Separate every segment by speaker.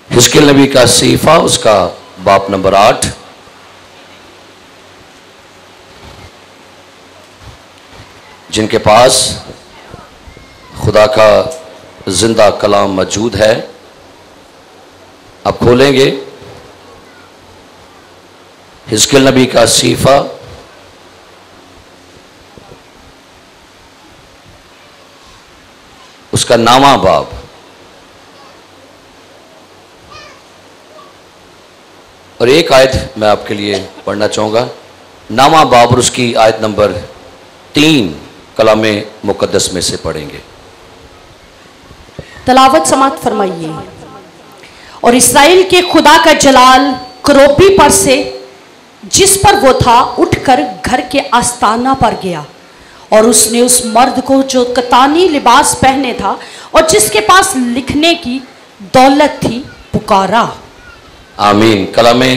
Speaker 1: हिजकिय्याह नबी का सहीफा, उसका बाब नंबर 8। जिनके पास खुदा का जिंदा कलाम मौजूद है, अब खोलेंगे हिजकिय्याह नबी का सहीफा, उसका नामा बाब। और एक आयत मैं आपके लिए पढ़ना चाहूँगा, नामा बाब, और उसकी आयत नंबर 3 कलामे मुकद्दस में से पढ़ेंगे।
Speaker 2: तलावत समात फरमाइए। और इस्राएल के खुदा का जलाल करोबी पर से, जिस पर वो था, उठकर घर के आस्ताना पर गया, और उसने उस मर्द को जो कतानी लिबास पहने था और जिसके पास लिखने की दौलत थी, पुकारा।
Speaker 1: आमीन। कलामे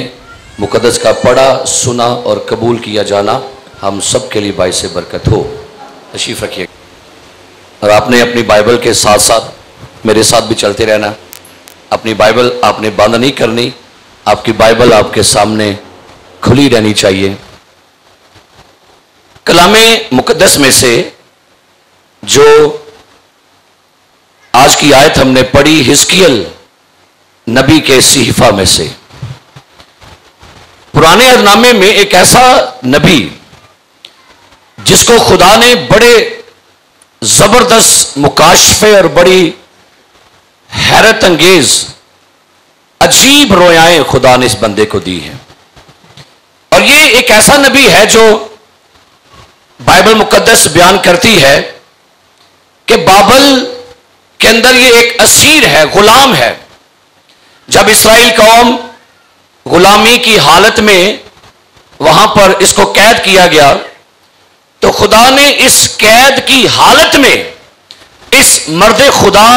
Speaker 1: मुकद्दस का पढ़ा, सुना और कबूल किया जाना हम सब के लिए बाइस बरकत हो। तशरीफ रखिए। और आपने अपनी बाइबल के साथ साथ मेरे साथ भी चलते रहना। अपनी बाइबल आपने बंद नहीं करनी, आपकी बाइबल आपके सामने खुली रहनी चाहिए। कलामे मुकद्दस में से जो आज की आयत हमने पढ़ी, हिजकिय्याह नबी के सहीफा में से, पुराने अहदनामे में एक ऐसा नबी जिसको खुदा ने बड़े जबरदस्त मुकाशफे और बड़ी हैरत अंगेज अजीब रोयाएं खुदा ने इस बंदे को दी हैं। और ये एक ऐसा नबी है जो बाइबल मुकद्दस बयान करती है कि बाबल के अंदर ये एक असीर है, गुलाम है। जब इस्राएल कौम गुलामी की हालत में वहां पर इसको कैद किया गया, तो खुदा ने इस कैद की हालत में इस मर्द खुदा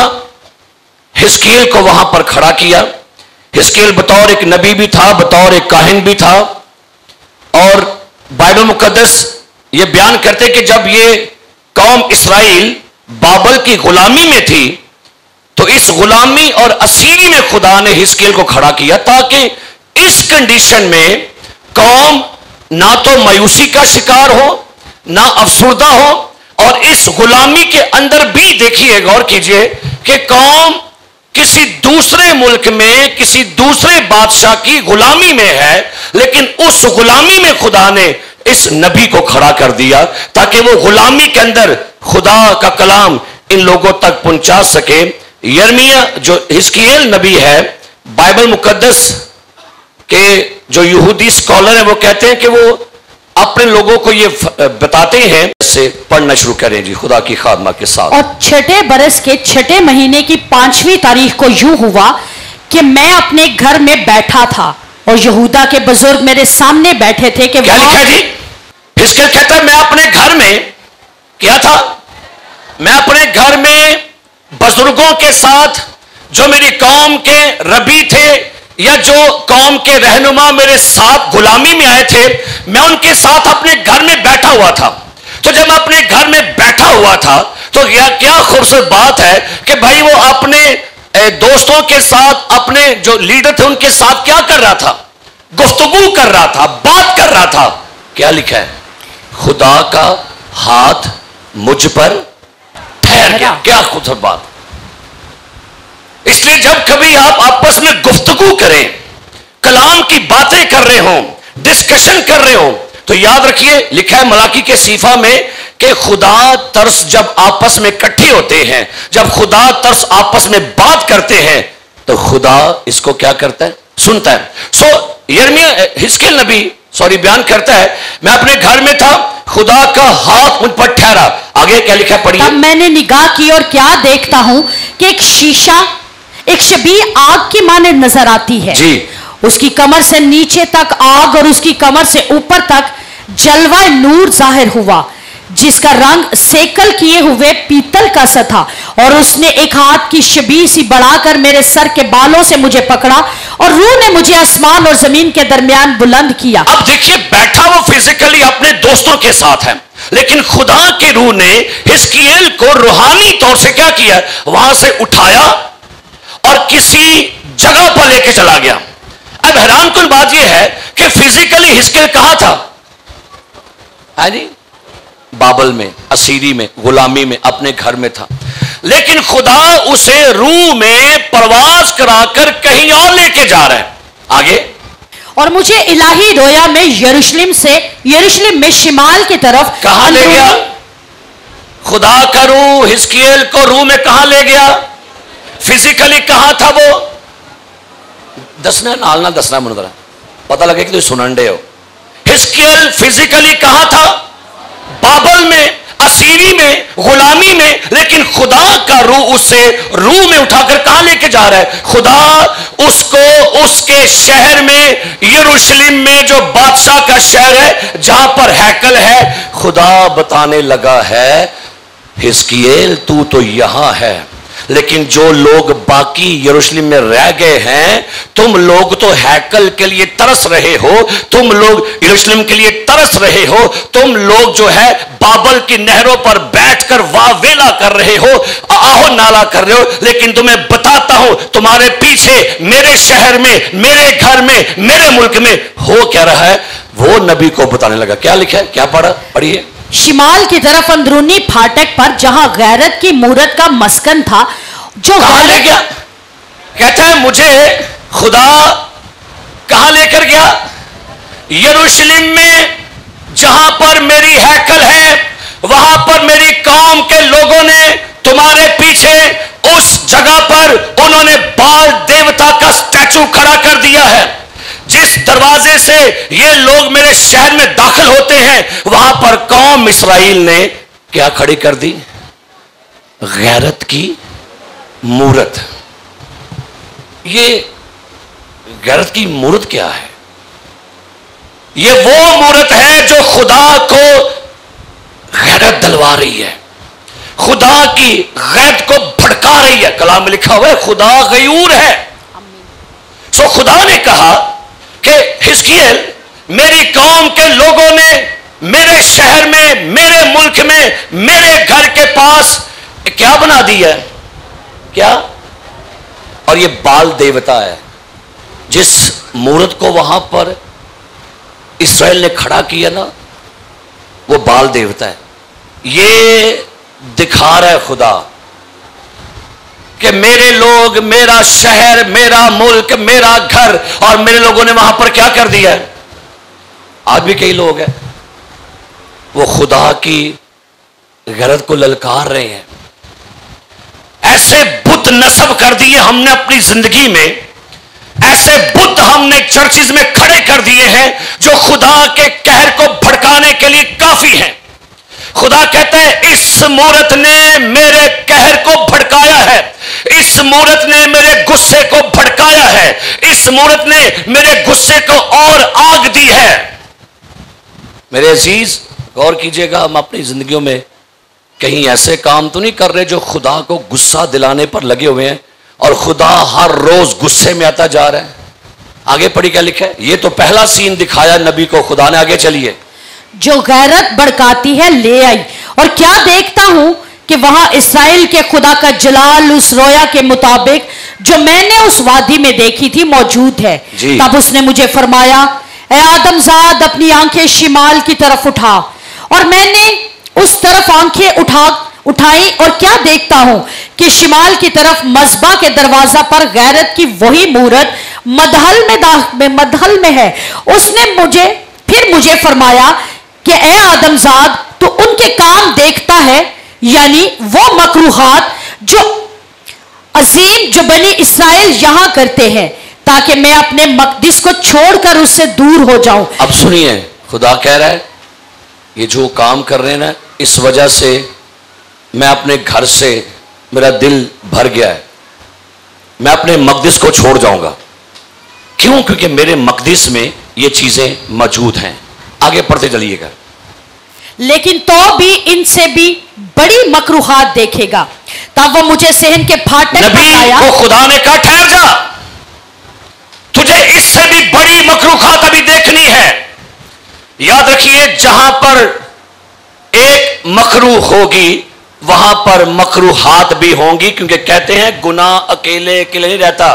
Speaker 1: हिजकिय्याह को वहां पर खड़ा किया। हिजकिय्याह बतौर एक नबी भी था, बतौर एक काहिन भी था। और बाइबल मुकद्दस ये बयान करते कि जब ये कौम इस्राएल बाबल की गुलामी में थी, तो इस गुलामी और असीरी में खुदा ने हिजकिय्याह को खड़ा किया, ताकि इस कंडीशन में कौम ना तो मायूसी का शिकार हो, ना अफसुर्दा हो। और इस गुलामी के अंदर भी देखिए, गौर कीजिए कि कौम किसी दूसरे मुल्क में किसी दूसरे बादशाह की गुलामी में है, लेकिन उस गुलामी में खुदा ने इस नबी को खड़ा कर दिया ताकि वो गुलामी के अंदर खुदा का कलाम इन लोगों तक पहुंचा सके। यिर्मयाह जो हिजकिय्याह नबी है, बाइबल मुकद्दस के जो यहूदी स्कॉलर हैं वो कहते हैं कि वो अपने लोगों को ये बताते हैं। से पढ़ना शुरू करें जी, खुदा की खादमा के साथ।
Speaker 2: और छठे बरस के छठे महीने की 5वीं तारीख को यूं हुआ कि मैं अपने घर में बैठा था और यहूदा के बुजुर्ग मेरे सामने बैठे थे। कि
Speaker 1: क्या लिखा जी? हिजकिय्याह कहता है मैं अपने घर में क्या था? मैं अपने घर में बुजुर्गों के साथ, जो मेरी कौम के रबी थे या जो कौम के रहनुमा मेरे साथ गुलामी में आए थे, मैं उनके साथ अपने घर में बैठा हुआ था। तो जब मैं अपने घर में बैठा हुआ था, तो क्या खूबसूरत बात है कि भाई वो अपने दोस्तों के साथ, अपने जो लीडर थे उनके साथ क्या कर रहा था? गुफ्तगू कर रहा था, बात कर रहा था। क्या लिखा है? खुदा का हाथ मुझ पर ठहर गया। क्या खूबसूरत बात। इसलिए जब कभी आप आपस में गुफ्तगू करें, कलाम की बातें कर रहे हो, डिस्कशन कर रहे हो, तो याद रखिए, लिखा है मलाकी के सहीफा में कि खुदा तरस जब आपस में इकट्ठे होते हैं, जब खुदा तरस आपस में बात करते हैं, तो खुदा इसको क्या करता है? सुनता है। हिजकिय्याह नबी बयान करता है, मैं अपने घर में था, खुदा का हाथ मुझ पर ठहरा। आगे क्या लिखा है, पढ़िए।
Speaker 2: तब मैंने निगाह की और क्या देखता हूं कि एक शीशा, एक शबीह आग की माने नजर आती है
Speaker 1: जी।
Speaker 2: उसकी कमर से नीचे तक आग और उसकी कमर से ऊपर तक जलवा नूर जाहिर हुआ, जिसका रंग सेकल किए हुए पीतल का सा था। और उसने एक हाथ की शबीह सी बढ़ाकर मेरे सर के बालों से मुझे पकड़ा और रूह ने मुझे आसमान और जमीन के दरमियान बुलंद किया।
Speaker 1: अब देखिए, बैठा वो फिजिकली अपने दोस्तों के साथ है, लेकिन खुदा की रूह ने हिजकिय्याह को रूहानी तौर से क्या किया? वहां से उठाया और किसी जगह पर लेके चला गया। अब हैरान कुल बात यह है कि फिजिकली हिजकिय्याह कहां था? है जी, बाबल में, असीरी में, गुलामी में, अपने घर में था, लेकिन खुदा उसे रूह में परवाज कराकर कहीं और लेके जा रहा है। आगे,
Speaker 2: और मुझे इलाही रोया में यरूशलेम में शिमाल की तरफ
Speaker 1: कहां ले गया? खुदा का रूह हिजकिय्याह को रूह में कहां ले गया? फिजिकली कहां था वो? दसना नाल ना दसना मन जरा पता लगे कि तुम सुनन डे हो। हिजकिय्याह फिजिकली कहां था? बाबल में, असीरी में, गुलामी में, लेकिन खुदा का रूह उसे रूह में उठाकर कहां लेके जा रहा है? खुदा उसको उसके शहर में, यरूशलेम में, जो बादशाह का शहर है, जहां पर हैकल है, खुदा बताने लगा है हिजकिय्याह तू तो यहां है, लेकिन जो लोग बाकी यरूशलेम में रह गए हैं, तुम लोग तो हैकल के लिए तरस रहे हो, तुम लोग यरूशलेम के लिए तरस रहे हो, तुम लोग जो है बाबल की नहरों पर बैठकर वावेला कर रहे हो, आहो नाला कर रहे हो, लेकिन तुम्हें बताता हूं तुम्हारे पीछे मेरे शहर में, मेरे घर में, मेरे मुल्क में हो क्या रहा है। वो नबी को बताने लगा। क्या लिखा है, क्या पढ़िए।
Speaker 2: शिमाल की तरफ अंदरूनी फाटक पर जहां गैरत की मूरत का मस्कन था, जो
Speaker 1: कहां ले गया? कहता है मुझे खुदा कहां लेकर गया? यरूशलेम में, जहां पर मेरी हैकल है, वहां पर मेरी कौम के लोगों ने तुम्हारे पीछे उस जगह पर उन्होंने बाल देवता का स्टैचू खड़ा कर दिया है। जिस दरवाजे से ये लोग मेरे शहर में दाखिल होते हैं, वहां पर कौम इस्राएल ने क्या खड़ी कर दी? गैरत की मूरत। ये गैरत की मूरत क्या है? ये वो मूरत है जो खुदा को गैरत दिलवा रही है, खुदा की गैरत को भड़का रही है। कलाम में लिखा हुआ है खुदा गयूर है। सो खुदा ने कहा कि हिजकिय्याह, मेरी कौम के लोगों ने मेरे शहर में, मेरे मुल्क में, मेरे घर के पास क्या बना दी है? क्या? और ये बाल देवता है। जिस मूरत को वहां पर इस्राएल ने खड़ा किया ना, वो बाल देवता है। ये दिखा रहा है खुदा कि मेरे लोग, मेरा शहर, मेरा मुल्क, मेरा घर, और मेरे लोगों ने वहां पर क्या कर दिया है। आज भी कई लोग हैं वो खुदा की गैरत को ललकार रहे हैं। ऐसे बुत नस्ब कर दिए हमने अपनी जिंदगी में, ऐसे बुत हमने चर्चिज में खड़े कर दिए हैं जो खुदा के कहर को भड़काने के लिए काफी हैं। खुदा कहता है इस मूरत ने मेरे कहर को भड़काया है, इस मूरत ने मेरे गुस्से को भड़काया है, इस मूरत ने मेरे गुस्से को और आग दी है। मेरे अजीज गौर कीजिएगा, हम अपनी जिंदगियों में कहीं ऐसे काम तो नहीं कर रहे जो खुदा को गुस्सा दिलाने पर लगे हुए हैं और खुदा हर रोज गुस्से में आता जा रहा है। आगे पढ़ी क्या लिखा है? ये तो पहला सीन दिखाया नबी को खुदा ने। आगे चलिए।
Speaker 2: जो गैरत भड़काती है ले आई, और क्या देखता हूं कि वहां इस्राएल के खुदा का जलाल उस रोया के मुताबिक जो मैंने उस वादी में देखी थी मौजूद है। तब उसने मुझे फरमाया, ए आदमजाद, अपनी आंखें शिमाल की तरफ उठा। और मैंने उस तरफ आंखें उठाई, और क्या देखता हूं कि शिमाल की तरफ मज़बा के दरवाजा पर गैरत की वही मूरत मदहल में है। उसने मुझे फरमाया कि ए आदमजाद, तो उनके काम देखता है, यानी वो मकरूहात जो अजीम जो बनी इस्राएल यहां करते हैं, ताकि मैं अपने मकदिस को छोड़कर उससे दूर हो जाऊं।
Speaker 1: अब सुनिए, खुदा कह रहा है ये जो काम कर रहे हैं ना, इस वजह से मैं अपने घर से, मेरा दिल भर गया है, मैं अपने मकदिस को छोड़ जाऊंगा। क्यों? क्योंकि मेरे मकदिस में ये चीजें मौजूद हैं। आगे पढ़ते चलिएगा।
Speaker 2: लेकिन तो भी इनसे भी बड़ी मकरूहात देखेगा। तब वो मुझे सहन के फाटक
Speaker 1: नबी को खुदा ने कहा ठहर जा, तुझे इससे भी बड़ी मकरूहात अभी देखनी है। याद रखिए, जहां पर एक मकरूह होगी वहां पर मकरूहात भी होंगी, क्योंकि कहते हैं गुनाह अकेले अकेले नहीं रहता,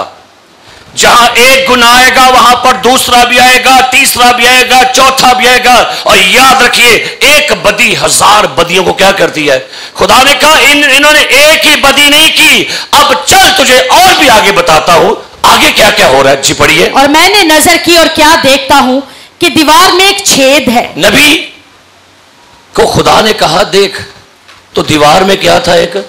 Speaker 1: जहां एक गुनाह आएगा वहां पर दूसरा भी आएगा, तीसरा भी आएगा, चौथा भी आएगा। और याद रखिए, एक बदी 1000 बदियों को क्या करती है। खुदा ने कहा इन्होंने एक ही बदी नहीं की, अब चल तुझे और भी आगे बताता हूं आगे क्या क्या हो रहा है। जी पढ़िए।
Speaker 2: और मैंने नजर की और क्या देखता हूं कि दीवार में एक छेद है।
Speaker 1: नबी को खुदा ने कहा देख, तो दीवार में क्या था, एक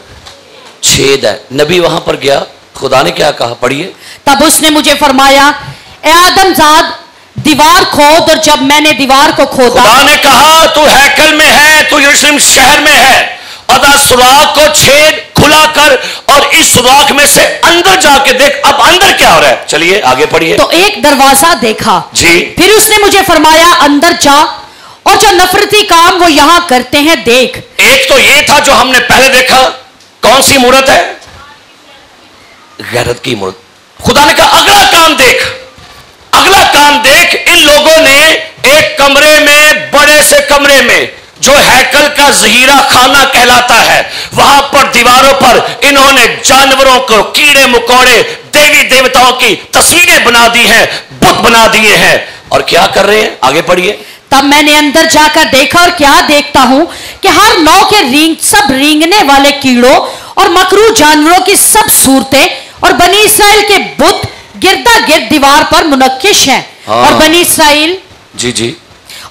Speaker 1: छेद है। नबी वहां पर गया, खुदा ने क्या कहा, पढ़िए।
Speaker 2: तब उसने मुझे फरमाया, ए आदमजाद, दीवार खोद। और जब मैंने दीवार को खोदा,
Speaker 1: खुदा ने कहा तू हैकल में है, तू यरूशलेम शहर में है, अदा सुराख को छेद खुला कर और इस सुराख में से अंदर जाके देख। अब अंदर क्या हो रहा है, चलिए आगे पढ़िए।
Speaker 2: तो एक दरवाजा देखा
Speaker 1: जी।
Speaker 2: फिर उसने मुझे फरमाया, अंदर जा और जो नफरती काम वो यहां करते हैं देख।
Speaker 1: एक तो ये था जो हमने पहले देखा, कौन सी मूरत है, गैरत की मूरत। खुदा ने कहा अगला काम देख, अगला काम देख। इन लोगों ने एक कमरे में, बड़े से कमरे में, जो हैकल का जहीरा खाना कहलाता है, वहां पर दीवारों पर इन्होंने जानवरों को, कीड़े मकोड़े, देवी देवताओं की तस्वीरें बना दी हैं, बुत बना दिए हैं। और क्या कर रहे हैं, आगे पढ़िए।
Speaker 2: तब मैंने अंदर जाकर देखा और क्या देखता हूं कि हर नौ के सब रेंगने वाले कीड़ों और मकरू जानवरों की सब सूरतें और बनी इसराइल के बुत गिरदा गिर्द दीवार पर मुनक्किश हैं। और बनी इसराइल,
Speaker 1: जी जी,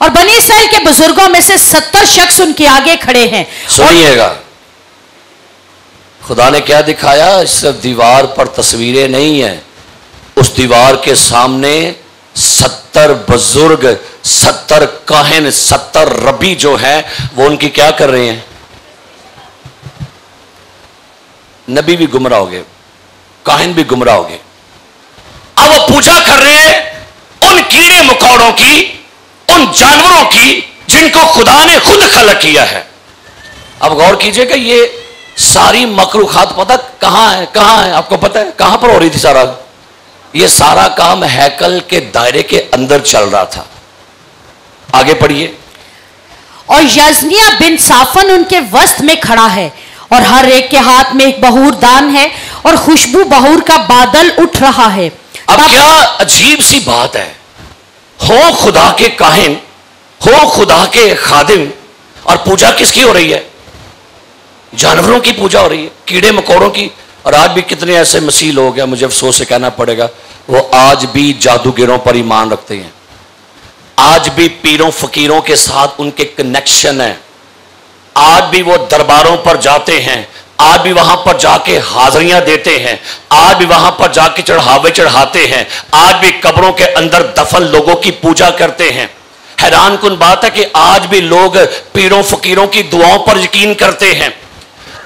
Speaker 2: और बनी इसराइल के बुजुर्गों में से 70 शख्स उनके आगे खड़े हैं।
Speaker 1: सुनिएगा, खुदा ने क्या दिखाया, सिर्फ दीवार पर तस्वीरें नहीं है, उस दीवार के सामने 70 बुजुर्ग, 70 काहिन, 70 रबी जो हैं वो उनकी क्या कर रहे हैं। नबी भी गुमराह हो गए, काहिन भी गुमराह हो गए। अब वो पूजा कर रहे हैं उन कीड़े मकोड़ों की, उन जानवरों की जिनको खुदा ने खुद खलक किया है। अब गौर कीजिएगा, ये सारी मखलूकात पता कहां है, कहां है आपको पता है, कहां पर हो रही थी सारा, ये सारा काम हैकल के दायरे के अंदर चल रहा था। आगे पढ़िए।
Speaker 2: और यजनिया बिन साफन उनके वस्त में खड़ा है और हर एक के हाथ में एक बहूर दान है और खुशबू बहूर का बादल उठ रहा है।
Speaker 1: अब क्या अजीब सी बात है, हो खुदा के काहिन, हो खुदा के खादिम, और पूजा किसकी हो रही है, जानवरों की पूजा हो रही है, कीड़े मकोड़ों की। और आज भी कितने ऐसे मसीह लोग हैं, मुझे अफसोस से कहना पड़ेगा, वो आज भी जादूगरों पर ईमान रखते हैं, आज भी पीरों फकीरों के साथ उनके कनेक्शन है, आज भी वो दरबारों पर जाते हैं, आज भी वहां पर जाके हाजिरियां देते हैं, आज भी वहां पर जाके चढ़ावे चढ़ाते हैं, आज भी कब्रों के अंदर दफन लोगों की पूजा करते हैं। हैरान कुन बात है कि आज भी लोग पीरों फकीरों की दुआओं पर यकीन करते हैं।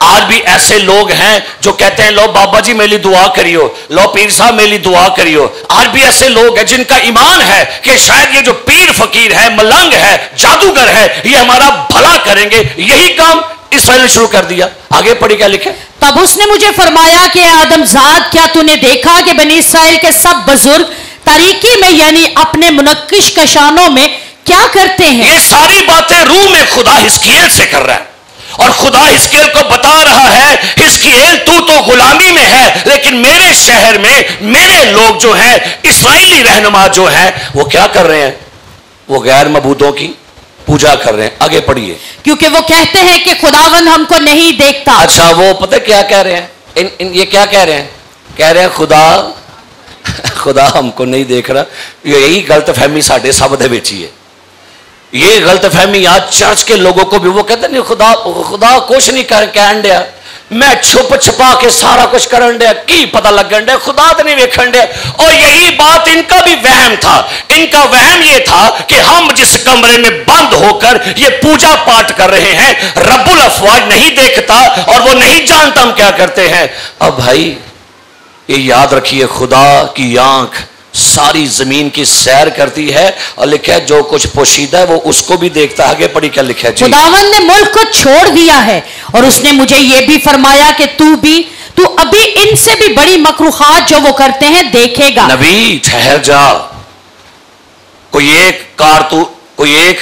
Speaker 1: आज भी ऐसे लोग हैं जो कहते हैं लो बाबा जी मेरी दुआ करियो, लो पीर साहब मेरी दुआ करियो। आज भी ऐसे लोग हैं जिनका ईमान है कि शायद ये जो पीर फकीर है, मलंग है, जादूगर है, ये हमारा भला करेंगे। यही काम इसराइल ने शुरू कर दिया। आगे पढ़ी क्या लिखे।
Speaker 2: तब उसने मुझे फरमाया कि आदमजाद, क्या तूने देखा कि बनी इसराइल के सब बुजुर्ग तारीकी में यानी अपने मुनक्किश कशानों में क्या करते हैं।
Speaker 1: ये सारी बातें रूह में खुदा हिजकिय्येल से कर रहा है और खुदा हिजकिय्येल को बता रहा है, हिजकिय्येल तू तो गुलामी में है, लेकिन मेरे शहर में मेरे लोग जो हैं, इस्राएली रहनुमा जो हैं, वो क्या कर रहे हैं, वो गैर मबूदों की पूजा कर रहे हैं। आगे पढ़िए।
Speaker 2: क्योंकि वो कहते हैं कि खुदावन हमको नहीं देखता।
Speaker 1: अच्छा, वो पता क्या कह रहे हैं, ये क्या कह रहे हैं, कह रहे हैं खुदा हमको नहीं देख रहा। यही गलत फहमी साढ़े सब दे विच ही है। ये गलत फहमी आज चर्च के लोगों को भी, वो कहते नहीं खुदा कुछ नहीं कर कहन दिया, मैं छुप छुपा के सारा कुछ करन दिया, की पता लगन दिया, खुदा तो नहीं वेखन दिया। और यही बात इनका भी वहम था। इनका वहम ये था कि हम जिस कमरे में बंद होकर ये पूजा पाठ कर रहे हैं, रब्बुल अफवाज नहीं देखता और वो नहीं जानता हम क्या करते हैं। अब भाई ये याद रखिए, खुदा की आंख सारी जमीन की सैर करती है और लिखा है जो कुछ पोशीदा है वो उसको भी देखता है। आगे पढ़ी क्या लिखा है जी।
Speaker 2: खुदावन ने मुल्क को छोड़ दिया है और उसने मुझे ये भी फरमाया कि तू अभी इनसे भी बड़ी मकरूहात जो वो करते हैं देखेगा।
Speaker 1: नबी ठहर जा, कोई एक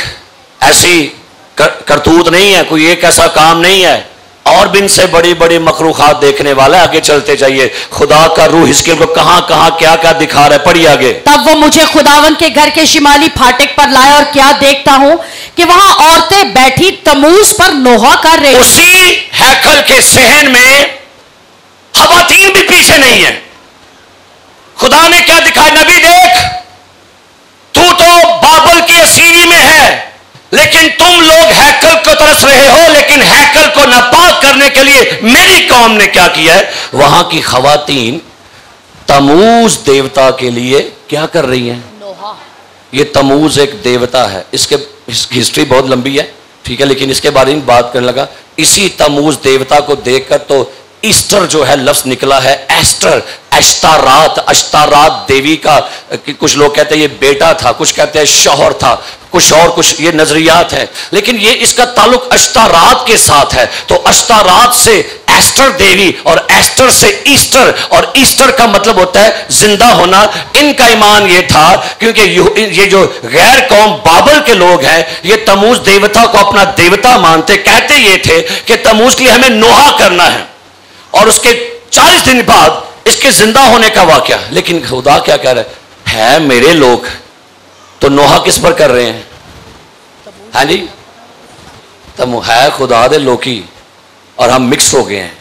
Speaker 1: ऐसी करतूत नहीं है, कोई एक ऐसा काम नहीं है। और भी इनसे बड़ी बड़ी मखलूकात देखने वाला है। आगे चलते जाइए, खुदा का रूह हिजकिय्याह को कहां कहां क्या क्या दिखा रहा है, पढ़िए आगे।
Speaker 2: तब वो मुझे खुदावन के घर के शिमाली फाटक पर लाया और क्या देखता हूं कि वहां औरतें बैठी तमूज पर नोहा कर रही।
Speaker 1: उसी हैकल के सहन में खवातीन भी पीछे नहीं है। खुदा ने क्या दिखाया, नबी देख, तू तो बाबल की असीरी में है, लेकिन तुम लोग हैकल को तरस रहे हो, लेकिन हैकल को नापाक करने के लिए मेरी कौम ने क्या किया है। वहां की खवातीन तमूज देवता के लिए क्या कर रही हैं? नोहा। ये तमूज एक देवता है, इसकी हिस्ट्री बहुत लंबी है, ठीक है, लेकिन इसके बारे में बात करने लगा। इसी तमूज देवता को देखकर तो ईस्टर जो है लफ्ज निकला है, एस्टर, अश्तारात, अश्तारात देवी का, कुछ लोग कहते हैं ये बेटा था, कुछ कहते हैं शौहर था, कुछ और कुछ ये नजरियात है, लेकिन ये इसका ताल्लुक अश्तारात के साथ है। तो अश्तारात से एस्टर देवी और एस्टर से ईस्टर, और ईस्टर का मतलब होता है जिंदा होना। इनका ईमान ये था, क्योंकि ये जो गैर कौम बाबल के लोग हैं, ये तमूज देवता को अपना देवता मानते, कहते ये थे कि तमूज के लिए हमें नोहा करना है, और उसके 40 दिन बाद इसके जिंदा होने का वाकया। लेकिन खुदा क्या कह रहे हैं, मेरे लोग तो नोहा किस पर कर रहे हैं? हाँ जी, तम है खुदा दे लोकी, और हम मिक्स हो गए हैं।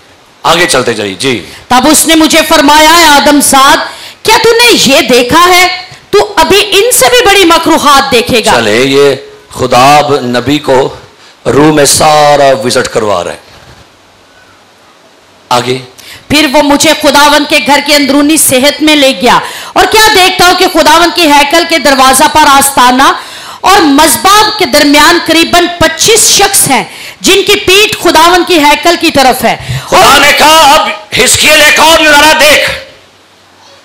Speaker 1: आगे चलते जाइए जी।
Speaker 2: तब उसने मुझे फरमाया, आदमजाद, क्या तूने ये देखा है? तू अभी इनसे भी बड़ी मकरूहात देखेगा।
Speaker 1: चले, ये खुदा नबी को रूह में सारा विजिट करवा रहा है। आगे,
Speaker 2: फिर वो मुझे खुदावन के घर के अंदरूनी सेहत में ले गया, और क्या देखता हूं कि खुदावन के हैकल के दरवाजा पर आस्ताना और मज़बाब के दरमियान करीबन 25 शख्स हैं, जिनकी पीठ खुदावन की हैकल की तरफ है।
Speaker 1: खुदा ने कहा, अब हिजकिय्याह एक और नजारा देख,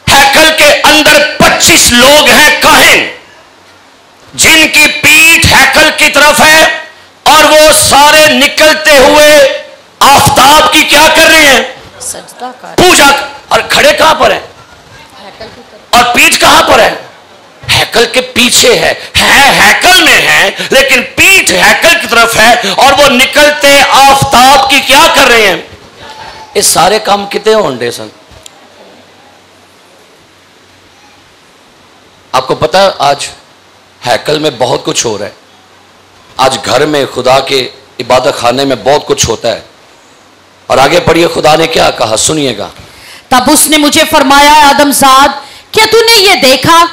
Speaker 1: हैकल के अंदर 25 लोग हैं काहिन, जिनकी पीठ हैकल की तरफ है, और वो सारे निकलते हुए आफताब की क्या कर रहे हैं?
Speaker 2: सजदा कर,
Speaker 1: पूजा। और खड़े कहां पर है?
Speaker 2: हैकल की तरफ।
Speaker 1: और पीठ कहां पर है? हैकल के पीछे है हैकल में है, लेकिन पीठ हैकल की तरफ है, और वो निकलते आफताब की क्या कर रहे हैं? ये सारे काम कितने होंगे सन? आपको पता है आज हैकल में बहुत कुछ हो रहा है। आज घर में खुदा के इबादत खाने में बहुत कुछ होता है। और आगे पढ़िए, खुदा ने क्या कहा, सुनिएगा।
Speaker 2: तब उसने मुझे फरमाया, आदमजाद, क्या तूने ये देखा?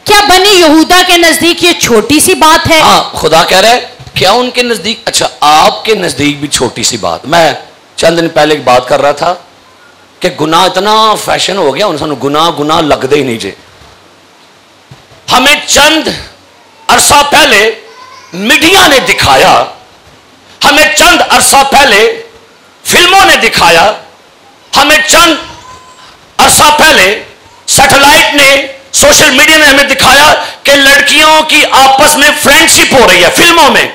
Speaker 2: क्या बनी यहूदा के नजदीक ये छोटी सी बात है?
Speaker 1: हाँ, खुदा कह रहा है क्या उनके नजदीक? अच्छा, आपके नजदीक भी छोटी सी बात। मैं चंद दिन पहले एक बात कर रहा था कि गुनाह इतना फैशन हो गया, उन गुनाह गुनाह लगते ही नहीं जे। हमें चंद अरसा पहले मीडिया ने दिखाया, हमें चंद अरसा पहले फिल्मों ने दिखाया, हमें चंद अरसा पहले सैटेलाइट ने, सोशल मीडिया ने हमें दिखाया कि लड़कियों की आपस में फ्रेंडशिप हो रही है फिल्मों में।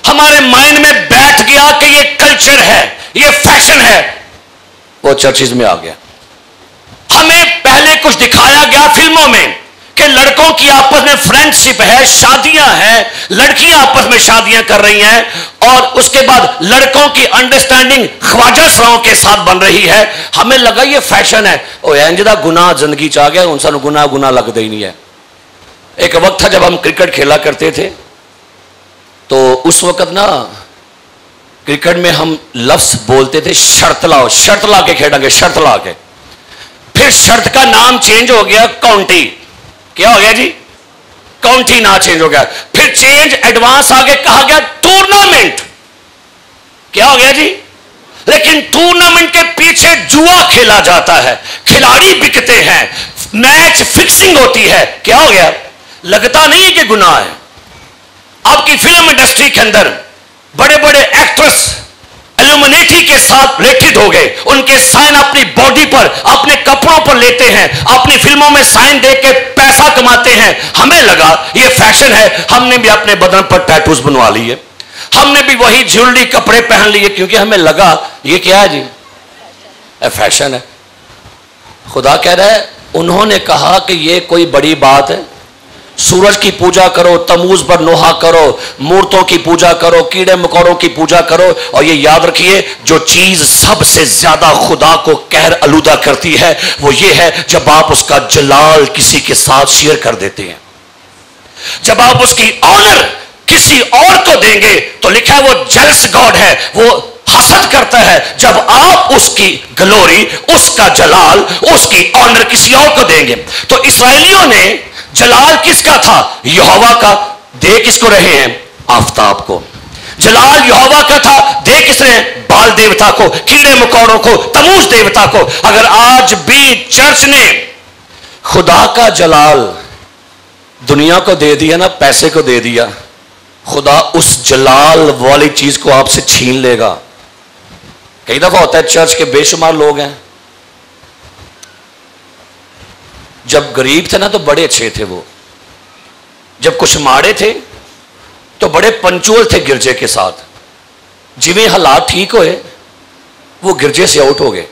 Speaker 1: हमारे माइंड में बैठ गया कि ये कल्चर है, ये फैशन है, वो चर्चिज में आ गया। हमें पहले कुछ दिखाया गया फिल्मों में कि लड़कों की आपस में फ्रेंडशिप है, शादियां हैं, लड़कियां आपस में शादियां कर रही हैं, और उसके बाद लड़कों की अंडरस्टैंडिंग ख्वाजा सराओं के साथ बन रही है। हमें लगा ये फैशन है, और इंजदा गुनाह जिंदगी च आ गया, उन सानू गुनाह गुनाह लगता ही नहीं है। एक वक्त था जब हम क्रिकेट खेला करते थे, तो उस वक्त ना क्रिकेट में हम लफ्ज बोलते थे, शर्त लाओ, शर्त ला के खेलेंगे, शर्त ला के। फिर शर्त का नाम चेंज हो गया काउंटी। क्या हो गया जी? काउंटी ना चेंज हो गया। फिर चेंज एडवांस आगे कहा गया टूर्नामेंट। क्या हो गया जी? लेकिन टूर्नामेंट के पीछे जुआ खेला जाता है, खिलाड़ी बिकते हैं, मैच फिक्सिंग होती है। क्या हो गया? लगता नहीं है कि गुनाह है। आपकी फिल्म इंडस्ट्री के अंदर बड़े बड़े एक्ट्रेस एल्यूमिनेटी के साथ रिलेटेड हो गए, उनके साइन अपनी बॉडी पर, अपने कपड़ों पर लेते हैं, अपनी फिल्मों में साइन दे के पैसा कमाते हैं। हमें लगा ये फैशन है, हमने भी अपने बदन पर टैटूज बनवा लिए, हमने भी वही ज्वेलरी कपड़े पहन लिए, क्योंकि हमें लगा ये क्या है जी, फैशन है। खुदा कह रहा है उन्होंने कहा कि ये कोई बड़ी बात है, सूरज की पूजा करो, तमूज पर नोहा करो, मूर्तों की पूजा करो, कीड़े मकोड़ों की पूजा करो। और ये याद रखिए, जो चीज सबसे ज्यादा खुदा को कहर आलूदा करती है वो ये है जब आप उसका जलाल किसी के साथ शेयर कर देते हैं, जब आप उसकी ऑनर किसी और को देंगे तो लिखा है वो जेलस गॉड है, वो हसद करता है जब आप उसकी ग्लोरी, उसका जलाल, उसकी ऑनर किसी और को देंगे। तो इस्राएलियों ने जलाल किसका था? यहोवा का। दे किसको रहे हैं? आफताब को। जलाल यहोवा का था, दे किस रहे हैं? बाल देवता को, कीड़े मकोड़ों को, तमूज देवता को। अगर आज भी चर्च ने खुदा का जलाल दुनिया को दे दिया ना, पैसे को दे दिया, खुदा उस जलाल वाली चीज को आपसे छीन लेगा। कई दफा होता है चर्च के बेशुमार लोग हैं, जब गरीब थे ना तो बड़े अच्छे थे वो, जब कुछ माड़े थे तो बड़े पंचुअल थे गिरजे के साथ, जिवें हालात ठीक हुए वो गिरजे से आउट हो गए।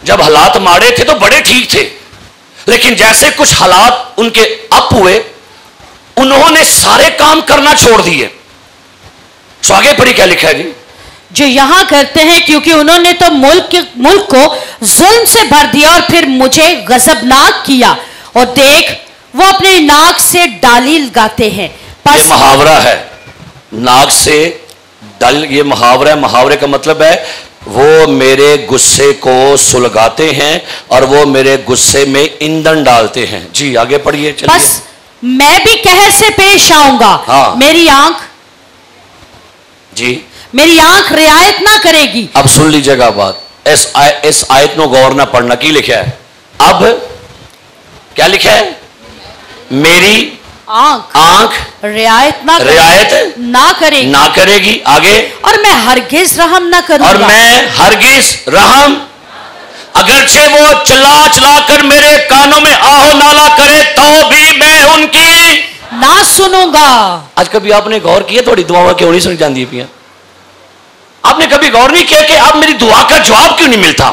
Speaker 1: जब हालात माड़े थे तो बड़े ठीक थे, लेकिन जैसे कुछ हालात उनके अप हुए उन्होंने सारे काम करना छोड़ दिए। तो आगे पढ़ी क्या लिखा है जी?
Speaker 2: जो यहां करते हैं, क्योंकि उन्होंने तो मुल्क को जुल्म से भर दिया और फिर मुझे गजबनाक किया, और देख वो अपने नाक से डाली लगाते हैं।
Speaker 1: ये मुहावरा है, नाक से डल, ये मुहावरा है। मुहावरे का मतलब है वो मेरे गुस्से को सुलगाते हैं और वो मेरे गुस्से में ईंधन डालते हैं। जी आगे पढ़िए, चलिए।
Speaker 2: बस मैं भी कहर से पेश आऊंगा।
Speaker 1: हाँ।
Speaker 2: मेरी आंख रियायत ना करेगी।
Speaker 1: अब सुन लीजिएगा बात, इस आयत में गौर ना पढ़ना। की लिखा है? अब क्या लिखा है? मेरी आंख रियायत ना करेगी। आगे,
Speaker 2: और मैं हरगिज रहम ना करूंगा।
Speaker 1: अगरचे वो चला चला कर मेरे कानों में आहो नाला करे तो भी मैं उनकी
Speaker 2: ना सुनूंगा।
Speaker 1: आज कभी आपने गौर किया थोड़ी दुआएं क्यों नहीं सुनी जाती पिया? आपने कभी गौर नहीं किया कि अब मेरी दुआ का जवाब क्यों नहीं मिलता?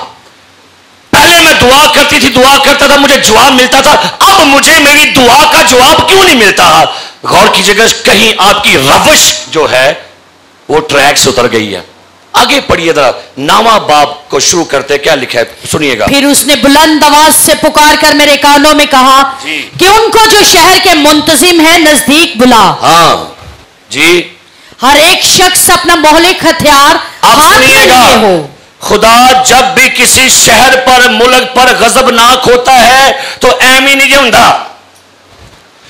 Speaker 1: पहले मैं दुआ करती थी, दुआ करता था, मुझे जवाब मिलता था, अब मुझे मेरी दुआ का जवाब क्यों नहीं मिलता? गौर कीजिएगा, कहीं आपकी रविश जो है वो ट्रैक से उतर गई है। आगे पढ़िए जरा, 9वां बाब को शुरू करते, क्या लिखा है सुनिएगा।
Speaker 2: फिर उसने बुलंद आवाज से पुकार कर मेरे कानों में कहा कि उनको जो शहर के मुंतजिम है नजदीक बुला।
Speaker 1: हाँ जी।
Speaker 2: हर एक शख्स अपना मोहलिक हथियार
Speaker 1: हाथ में लिए हो। खुदा जब भी किसी शहर पर, मुल्क पर गजबनाक होता है तो ऐम ही नहीं होता,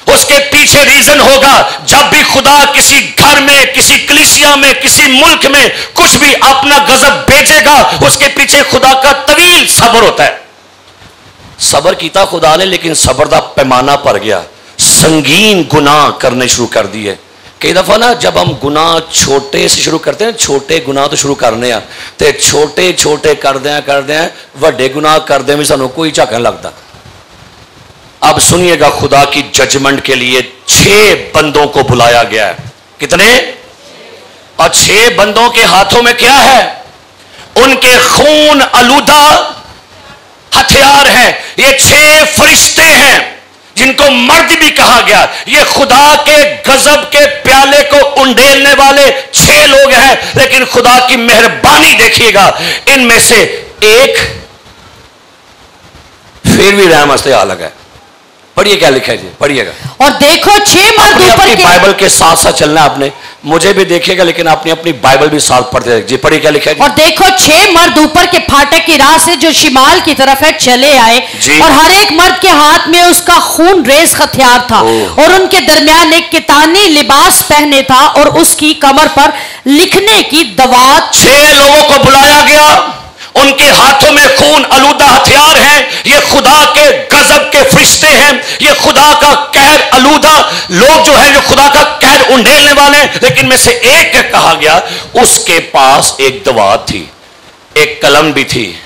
Speaker 1: उसके पीछे रीजन होगा। जब भी खुदा किसी घर में, किसी कलीसिया में, किसी मुल्क में कुछ भी अपना गजब भेजेगा, उसके पीछे खुदा का तवील सब्र होता है। सब्र कीता खुदा ने, लेकिन सब्र का पैमाना पड़ गया, संगीन गुनाह करने शुरू कर दिए। कई दफा ना जब हम गुनाह छोटे से शुरू करते हैं, छोटे गुनाह तो शुरू करने हैं तो छोटे छोटे करते हैं वड्डे गुनाह करते भी सानू कोई झक नहीं लगता। अब सुनिएगा, खुदा की जजमेंट के लिए 6 बंदों को बुलाया गया है। कितने? और 6 बंदों के हाथों में क्या है? उनके खून आलूदा हथियार हैं। ये 6 फरिश्ते हैं जिनको मर्द भी कहा गया। ये खुदा के गजब के प्याले को उंडेलने वाले 6 लोग हैं, लेकिन खुदा की मेहरबानी देखिएगा, इनमें से एक फिर भी रहम हस्ते आ लगा है। पढ़िए क्या लिखा है जी, पढ़िएगा।
Speaker 2: और देखो 6 मर्द ऊपर के,
Speaker 1: बाइबल के साथ साथ चलना आपने, मुझे भी देखिएगा, लेकिन आपने अपनी बाइबल भी साथ पढ़ते रहे जी। पढ़िए क्या लिखा है जी?
Speaker 2: और देखो 6 मर्द ऊपर के फाटक की राह से जो शिमाल की तरफ है चले आए, और हर एक मर्द के हाथ में उसका खून रेज हथियार था, और उनके दरमियान एक कितानी लिबास पहने था और उसकी कमर पर लिखने की दवात।
Speaker 1: 6 लोगों को बुलाया गया, उनके हाथों में खून आलूदा हथियार हैं। ये खुदा के गजब के फरिश्ते हैं, ये खुदा का कहर आलूदा लोग जो हैं, जो खुदा का कहर उंडेलने वाले हैं। लेकिन में से एक कहा गया, उसके पास एक दवात थी, एक कलम भी थी।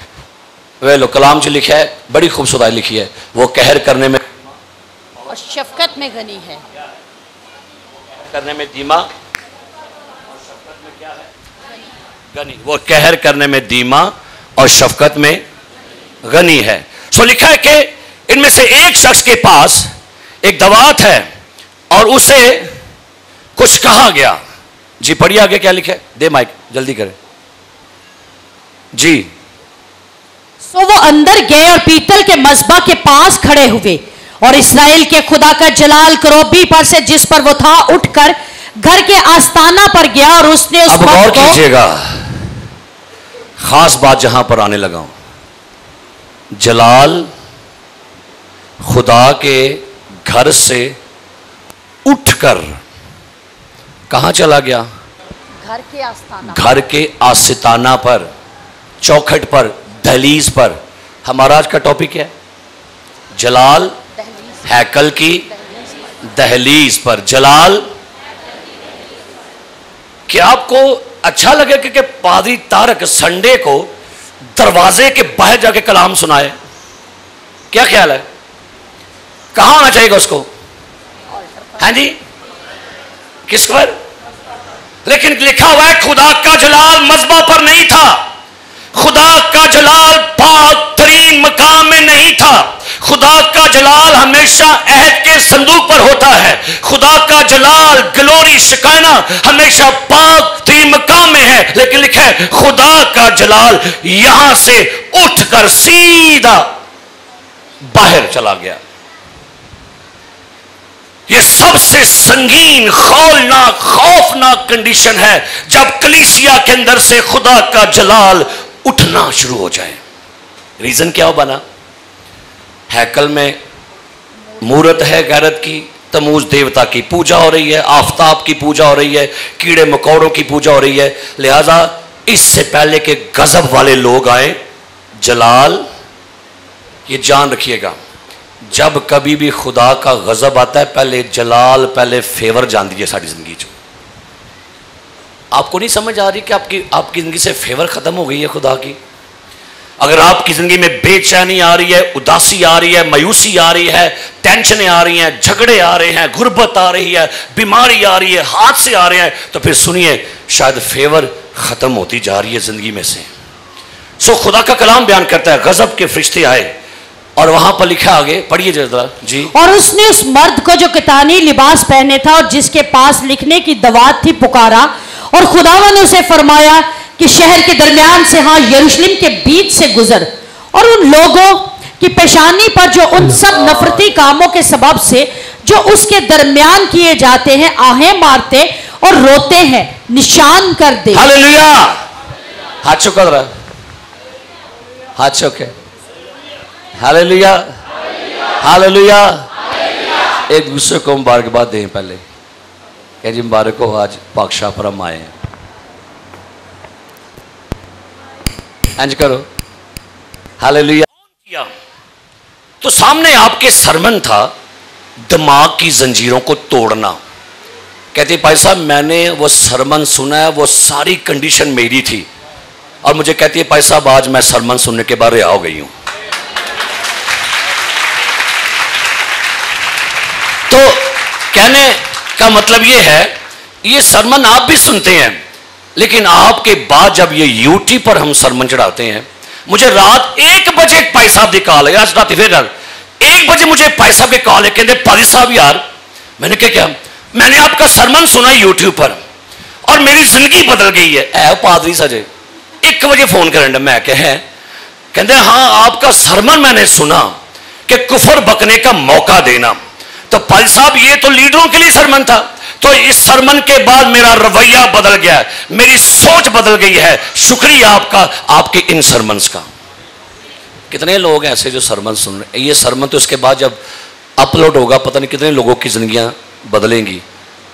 Speaker 1: वे लो कलाम जो लिखा है, बड़ी खूबसूरत लिखी है, वो कहर करने में
Speaker 2: और शफकत में गनी है।
Speaker 1: करने में धीमा और शफकत में क्या है? गनी। वो कहर करने में धीमा और शफकत में गनी है। सो लिखा है कि इनमें से एक शख्स के पास एक दवात है और उसे कुछ कहा गया। जी पढ़िए आगे क्या लिखा है, दे माइक जल्दी करें जी।
Speaker 2: सो वो अंदर गए और पीतल के मज़बा के पास खड़े हुए, और इस्राएल के खुदा का जलाल करोबी पर से जिस पर वो था उठकर घर के आस्ताना पर गया, और उसने उस
Speaker 1: अब गौर कीजिएगा, खास बात जहां पर आने लगा हूं। जलाल खुदा के घर से उठकर कहां चला गया? घर के आस्ताना पर, चौखट पर, दहलीज पर। हमारा आज का टॉपिक है जलाल हैकल की दहलीज पर। जलाल, क्या आपको अच्छा लगे कि पादरी तारक संडे को दरवाजे के बाहर जाके कलाम सुनाए? क्या ख्याल है, कहां आना चाहिए उसको? हाँ जी, किस पर? लेकिन लिखा हुआ है खुदा का जलाल मज़बा पर नहीं था, खुदा का जलाल पाक तरीन मकाम में नहीं था। खुदा का जलाल हमेशा अहद के संदूक पर होता है। खुदा का जलाल ग्लोरी शिकाना हमेशा पाक तरीन मकाम में है। लेकिन लिखा है खुदा का जलाल यहां से उठकर सीधा बाहर चला गया। यह सबसे संगीन, खौलनाक, खौफनाक कंडीशन है जब कलीसिया के अंदर से खुदा का जलाल उठना शुरू हो जाए। रीजन क्या बना? हैकल में मूर्त है गैरत की, तमूज देवता की पूजा हो रही है, आफताब की पूजा हो रही है, कीड़े मकोड़ों की पूजा हो रही है। लिहाजा इससे पहले के गजब वाले लोग आए, जलाल, ये जान रखिएगा, जब कभी भी खुदा का गजब आता है पहले जलाल, पहले फेवर जान दीजिए सारी जिंदगी चो। आपको नहीं समझ आ रही कि आपकी जिंदगी से फेवर खत्म हो गई है खुदा की? अगर आपकी जिंदगी में बेचैनी आ रही है, उदासी आ रही है, मायूसी आ रही है, टेंशनें आ रही हैं, झगड़े आ रहे हैं, गुर्बत आ रही है, बीमारी आ रही है, हादसे आ रहे हैं, तो फिर सुनिए शायद फेवर खत्म होती जा रही है जिंदगी में से। सो खुदा का कलाम बयान करता है गजब के फरिश्ते आए, और वहां पर लिखा आगे, पढ़िए जरा जी।
Speaker 2: और उसने उस मर्द को जो कितानी लिबास पहने था और जिसके पास लिखने की दवात थी पुकारा, और खुदावन ने उसे फरमाया कि शहर के दरमियान से, हाँ यरूशलेम के बीच से गुजर, और उन लोगों की पेशानी पर जो उन सब नफरती कामों के सबब से जो उसके दरमियान किए जाते हैं आहें मारते और रोते हैं निशान कर दे।
Speaker 1: हालेलुया, हाथ चुका रहा, हाथ चुके, हालेलुया, हालेलुया। एक दूसरे को मुबारकबाद दें पहले, कह जी मुबारक हो, आज पाकशाह पर हम आए हैं। इंज करो, हालेलुया। तो सामने आपके सरमन था दिमाग की जंजीरों को तोड़ना। कहते भाई साहब मैंने वो सरमन सुना है, वो सारी कंडीशन मेरी थी, और मुझे कहती है भाई साहब आज मैं सरमन सुनने के बाद रिहा हो गई हूं। तो कहने का मतलब ये है, ये सरमन आप भी सुनते हैं, लेकिन आपके बाद जब ये यूट्यूब पर हम सरमन चढ़ाते हैं, मुझे रात 1 बजे भाई साहब की कॉल है, आज रात फिर 1 बजे मुझे भाई साहब के कॉल है, कहते पादी साहब यार, मैंने क्या मैंने आपका सरमन सुना यूट्यूब पर और मेरी जिंदगी बदल गई है। पादरी सजे 1 बजे फोन करें, मैं कहते हाँ आपका सरमन मैंने सुना कि कुफर बकने का मौका देना। तो भाई साहब ये तो लीडरों के लिए सरमन था, तो इस सरमन के बाद मेरा रवैया बदल गया है, मेरी सोच बदल गई है। शुक्रिया आपका, आपके इन सरमन्स का। कितने लोग हैं ऐसे जो सरमन सुन रहे हैं? ये सरमन तो इसके बाद जब अपलोड होगा पता नहीं कितने लोगों की जिंदगियां बदलेंगी।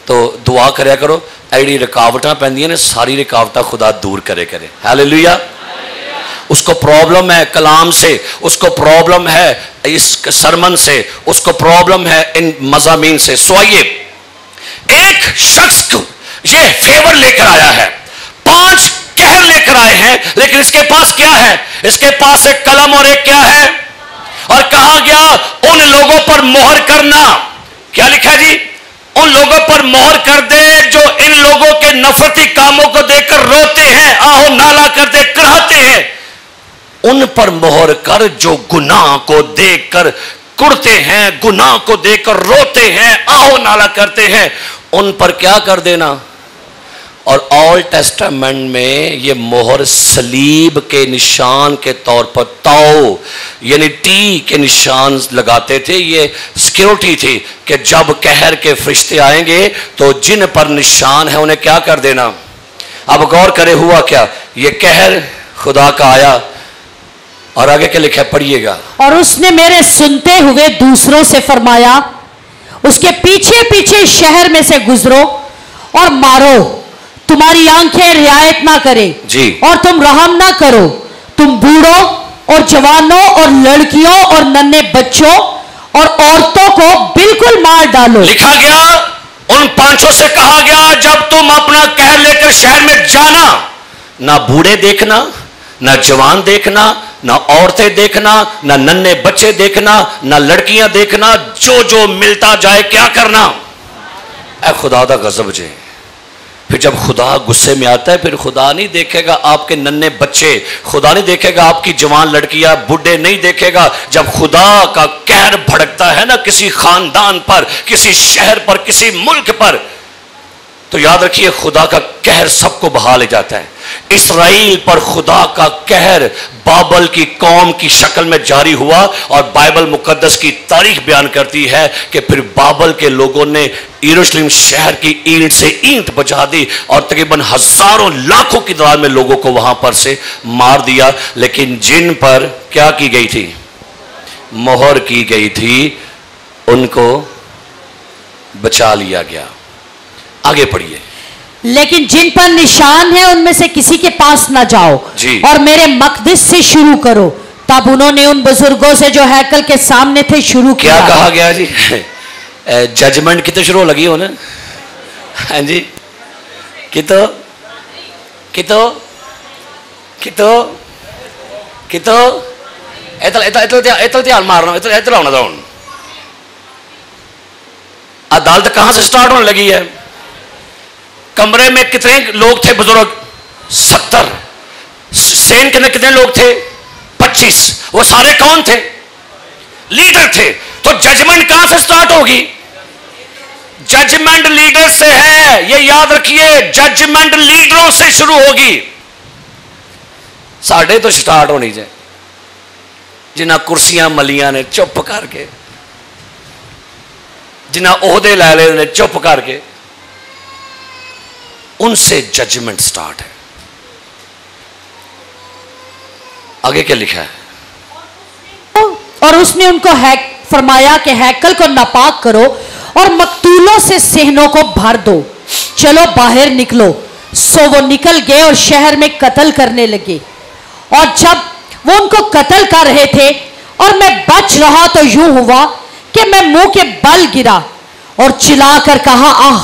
Speaker 1: तो दुआ करया करो, ऐडी रुकावटां पैंदियां ने, सारी रुकावटां खुदा दूर करे। हालेलुया। उसको प्रॉब्लम है कलाम से, उसको प्रॉब्लम है इस सरमन से, उसको प्रॉब्लम है इन मज़ामीन से। सो आइए, एक शख्स को ये फेवर लेकर आया है, 5 कहर लेकर आए हैं, लेकिन इसके पास क्या है? इसके पास एक कलम और एक क्या है? और कहा गया उन लोगों पर मोहर करना। क्या लिखा जी? उन लोगों पर मोहर कर दे जो इन लोगों के नफरती कामों को देखकर रोते हैं, आहो नाला कर दे कराहते हैं। उन पर मोहर कर जो गुनाह को देखकर कुड़ते हैं, गुनाह को देखकर रोते हैं, आओ नाला करते हैं, उन पर क्या कर देना। और ओल्ड टेस्टामेंट में ये मोहर सलीब के निशान के तौर पर ताओ यानी टी के निशान लगाते थे। ये सिक्योरिटी थी कि जब कहर के फरिश्ते आएंगे तो जिन पर निशान है उन्हें क्या कर देना। अब गौर करे हुआ क्या, ये कहर खुदा का आया और आगे क्या लिखा पढ़िएगा।
Speaker 2: और उसने मेरे सुनते हुए दूसरों से फरमाया, उसके पीछे पीछे शहर में से गुजरो और मारो, तुम्हारी आंखें रियायत ना करे
Speaker 1: जी,
Speaker 2: और तुम रहम ना करो, तुम बूढ़ों और जवानों और लड़कियों और नन्हे बच्चों और औरतों को बिल्कुल मार डालो।
Speaker 1: लिखा गया उन पांचों से कहा गया, जब तुम अपना कहर लेकर शहर में जाना, ना बूढ़े देखना, ना जवान देखना, ना औरतें देखना, ना नन्हे बच्चे देखना, ना लड़कियां देखना, जो जो मिलता जाए क्या करना। ऐ खुदा दा गजब जे। फिर जब खुदा गुस्से में आता है, फिर खुदा नहीं देखेगा आपके नन्हे बच्चे, खुदा नहीं देखेगा आपकी जवान लड़कियां, बूढ़े नहीं देखेगा। जब खुदा का कहर भड़कता है ना किसी खानदान पर, किसी शहर पर, किसी मुल्क पर, तो याद रखिए खुदा का कहर सबको बहा ले जाता है। इस्राएल पर खुदा का कहर बाबल की कौम की शक्ल में जारी हुआ और बाइबल मुकद्दस की तारीख बयान करती है कि फिर बाबल के लोगों ने यरूशलेम शहर की ईंट से ईंट बजा दी और तकरीबन हजारों लाखों की तादाद में लोगों को वहां पर से मार दिया। लेकिन जिन पर क्या की गई थी, मोहर की गई थी, उनको बचा लिया गया। आगे पढ़िए।
Speaker 2: लेकिन जिन पर निशान है उनमें से किसी के पास ना जाओ
Speaker 1: जी।
Speaker 2: और मेरे मकदस से शुरू करो। तब उन्होंने उन बुजुर्गों से जो हैकल के सामने थे शुरू किया।
Speaker 1: क्या कहा गया जी? जजमेंट कितने शुरू लगी हो ना? हाँ जी, कितो कितो कितो कितो ध्यान मारना, इतना होना था। अदालत कहां से स्टार्ट होने लगी है? कमरे में कितने लोग थे बुजुर्ग? 70। सेन के अंदर कितने लोग थे? 25। वो सारे कौन थे? लीडर थे। तो जजमेंट कहां से स्टार्ट होगी? जजमेंट लीडर से है, ये याद रखिए। जजमेंट लीडरों से शुरू होगी। साढ़े तो स्टार्ट होनी चाहिए। जिन्हें कुर्सियां मलियां ने चुप करके, जिन्हें ओहदे लै ले ने चुप करके, उनसे जजमेंट स्टार्ट है। आगे क्या लिखा है?
Speaker 2: और उसने उनको फरमाया कि हैकल को नापाक करो और मकतूलों से सेहनों को भर दो, चलो बाहर निकलो। सो वो निकल गए और शहर में कत्ल करने लगे। और जब वो उनको कत्ल कर रहे थे और मैं बच रहा तो यूं हुआ कि मैं मुंह के बल गिरा और चिल्लाकर कहा, आह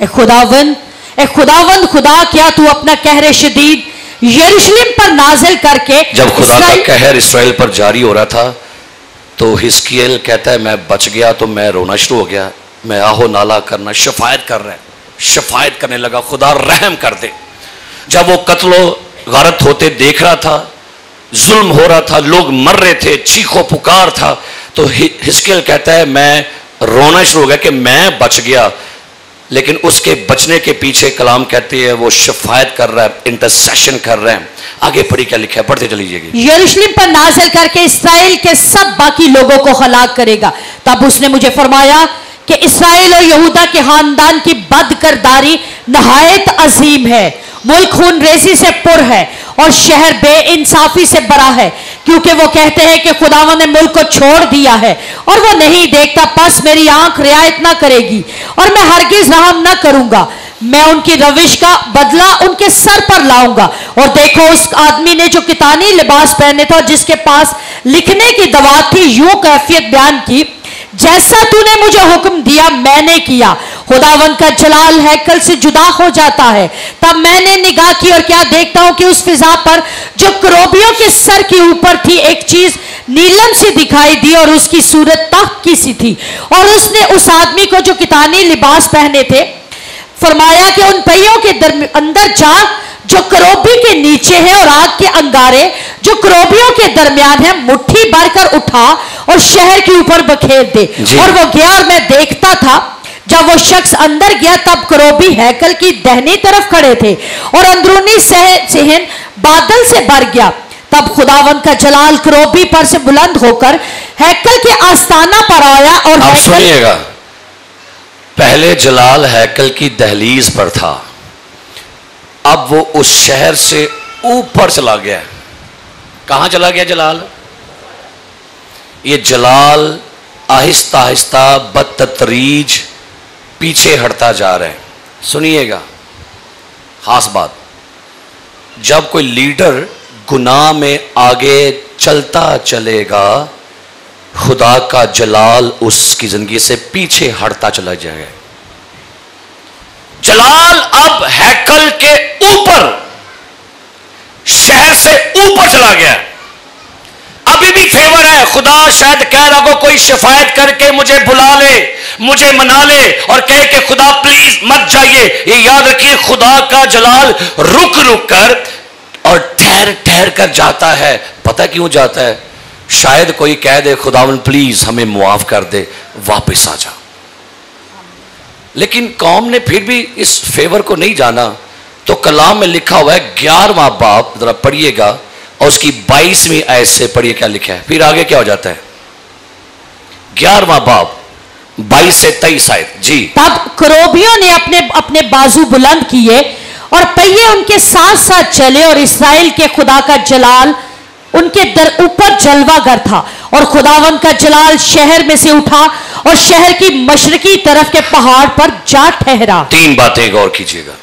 Speaker 2: ए खुदावंद खुदा, क्या तू अपना कहर शदीद यरूशलेम पर नाजिल करके।
Speaker 1: जब खुदा का कहर इस्राएल पर जारी हो रहा था तो हिजकिय्याह कहता है मैं बच गया तो मैं रोना शुरू हो गया, मैं आहो नाला करना, शफायत कर रहा है, शफायत करने लगा, खुदा रहम कर दे। जब वो कत्लो गारत होते देख रहा था, जुल्म हो रहा था, लोग मर रहे थे, चीखो पुकार था, तो हिजकिय्याह कहता है मैं रोना शुरू हो गया कि मैं बच गया। लेकिन उसके बचने के पीछे कलाम कहती है वो शफायत कर रहा है, इंटरसेशन कर रहा है। आगे पढ़ी क्या लिखा है, पढ़ते चलीजिएगा।
Speaker 2: यरूशलेम पर नाज़िल करके इस्राएल के सब बाकी लोगों को हलाक करेगा। तब उसने मुझे फरमाया कि इस्राएल और यहूदा के खानदान की बदकिरदारी नहायत अजीम है, मुल्क खून रेजी से पुर है और शहर बेइंसाफी से बड़ा है, क्योंकि वो कहते हैं कि खुदावंद ने मुल्क को छोड़ दिया है और वो नहीं देखता, बस मेरी आंख रियायत ना करेगी और मैं हरगिज रहम ना करूंगा। मैं उनकी रविश का बदला उनके सर पर लाऊंगा। और देखो, उस आदमी ने जो कितानी लिबास पहने था और जिसके पास लिखने की दवात थी, यूं कैफियत बयान की, जैसा तूने मुझे हुक्म दिया मैंने किया। खुदावंद का जलाल हैकल से जुदा हो जाता है। तब मैंने निगाह की और क्या देखता हूं कि उस फिजा पर जो करोबियों के सर के ऊपर थी एक चीज नीलम से दिखाई दी और उसकी सूरत तख्त की सी थी। और उसने उस आदमी को जो कितानी लिबास पहने थे फरमाया कि उन पहियों के अंदर जा जो करोबी के नीचे है और आग के अंगारे जो करोबियों के दरमियान है मुट्ठी भरकर उठा और शहर के ऊपर बखेर दे। और वो गया और मैं देखता था, जब वो शख्स अंदर गया तब करोबी हैकल की दाहिनी तरफ खड़े थे और अंदरूनी सहन बादल से भर गया। तब खुदावंद का जलाल करोबी पर से बुलंद होकर हैकल के आस्थाना पर आया। और
Speaker 1: आप सुनिएगा, पहले जलाल हैकल की दहलीज पर था, अब वो उस शहर से ऊपर चला गया। कहां चला गया जलाल? ये जलाल आहिस्ता आहिस्ता बदतदरीज पीछे हटता जा रहा है। सुनिएगा खास बात, जब कोई लीडर गुनाह में आगे चलता चलेगा, खुदा का जलाल उसकी जिंदगी से पीछे हटता चला जाएगा। जलाल अब हैकल के ऊपर, शहर से ऊपर चला गया। अभी भी फेवर है। खुदा शायद कह रहा हो कोई शिफायत करके मुझे बुला ले, मुझे मना ले और कहे कि खुदा प्लीज मत जाइए। ये याद रखिए, खुदा का जलाल रुक रुक कर और ठहर ठहर कर जाता है। पता क्यों जाता है? शायद कोई कह दे खुदावन प्लीज हमें मुआफ कर दे, वापस आ जा। लेकिन कौम ने फिर भी इस फेवर को नहीं जाना। तो कलाम में लिखा हुआ है 11वां बाब, जरा पढ़िएगा और उसकी 22वीं आयत से पढ़िए क्या लिखा है। फिर आगे क्या हो जाता है? 11वां बाब 22 से 23 आयत जी।
Speaker 2: तब करोबियों ने अपने अपने बाजू बुलंद किए और पहिए उनके साथ साथ चले और इस्राएल के खुदा का जलाल उनके ऊपर जलवागर था। और खुदावन का जलाल शहर में से उठा और शहर की मशरकी तरफ के पहाड़ पर जा ठहरा।
Speaker 1: 3 बातें गौर कीजिएगा।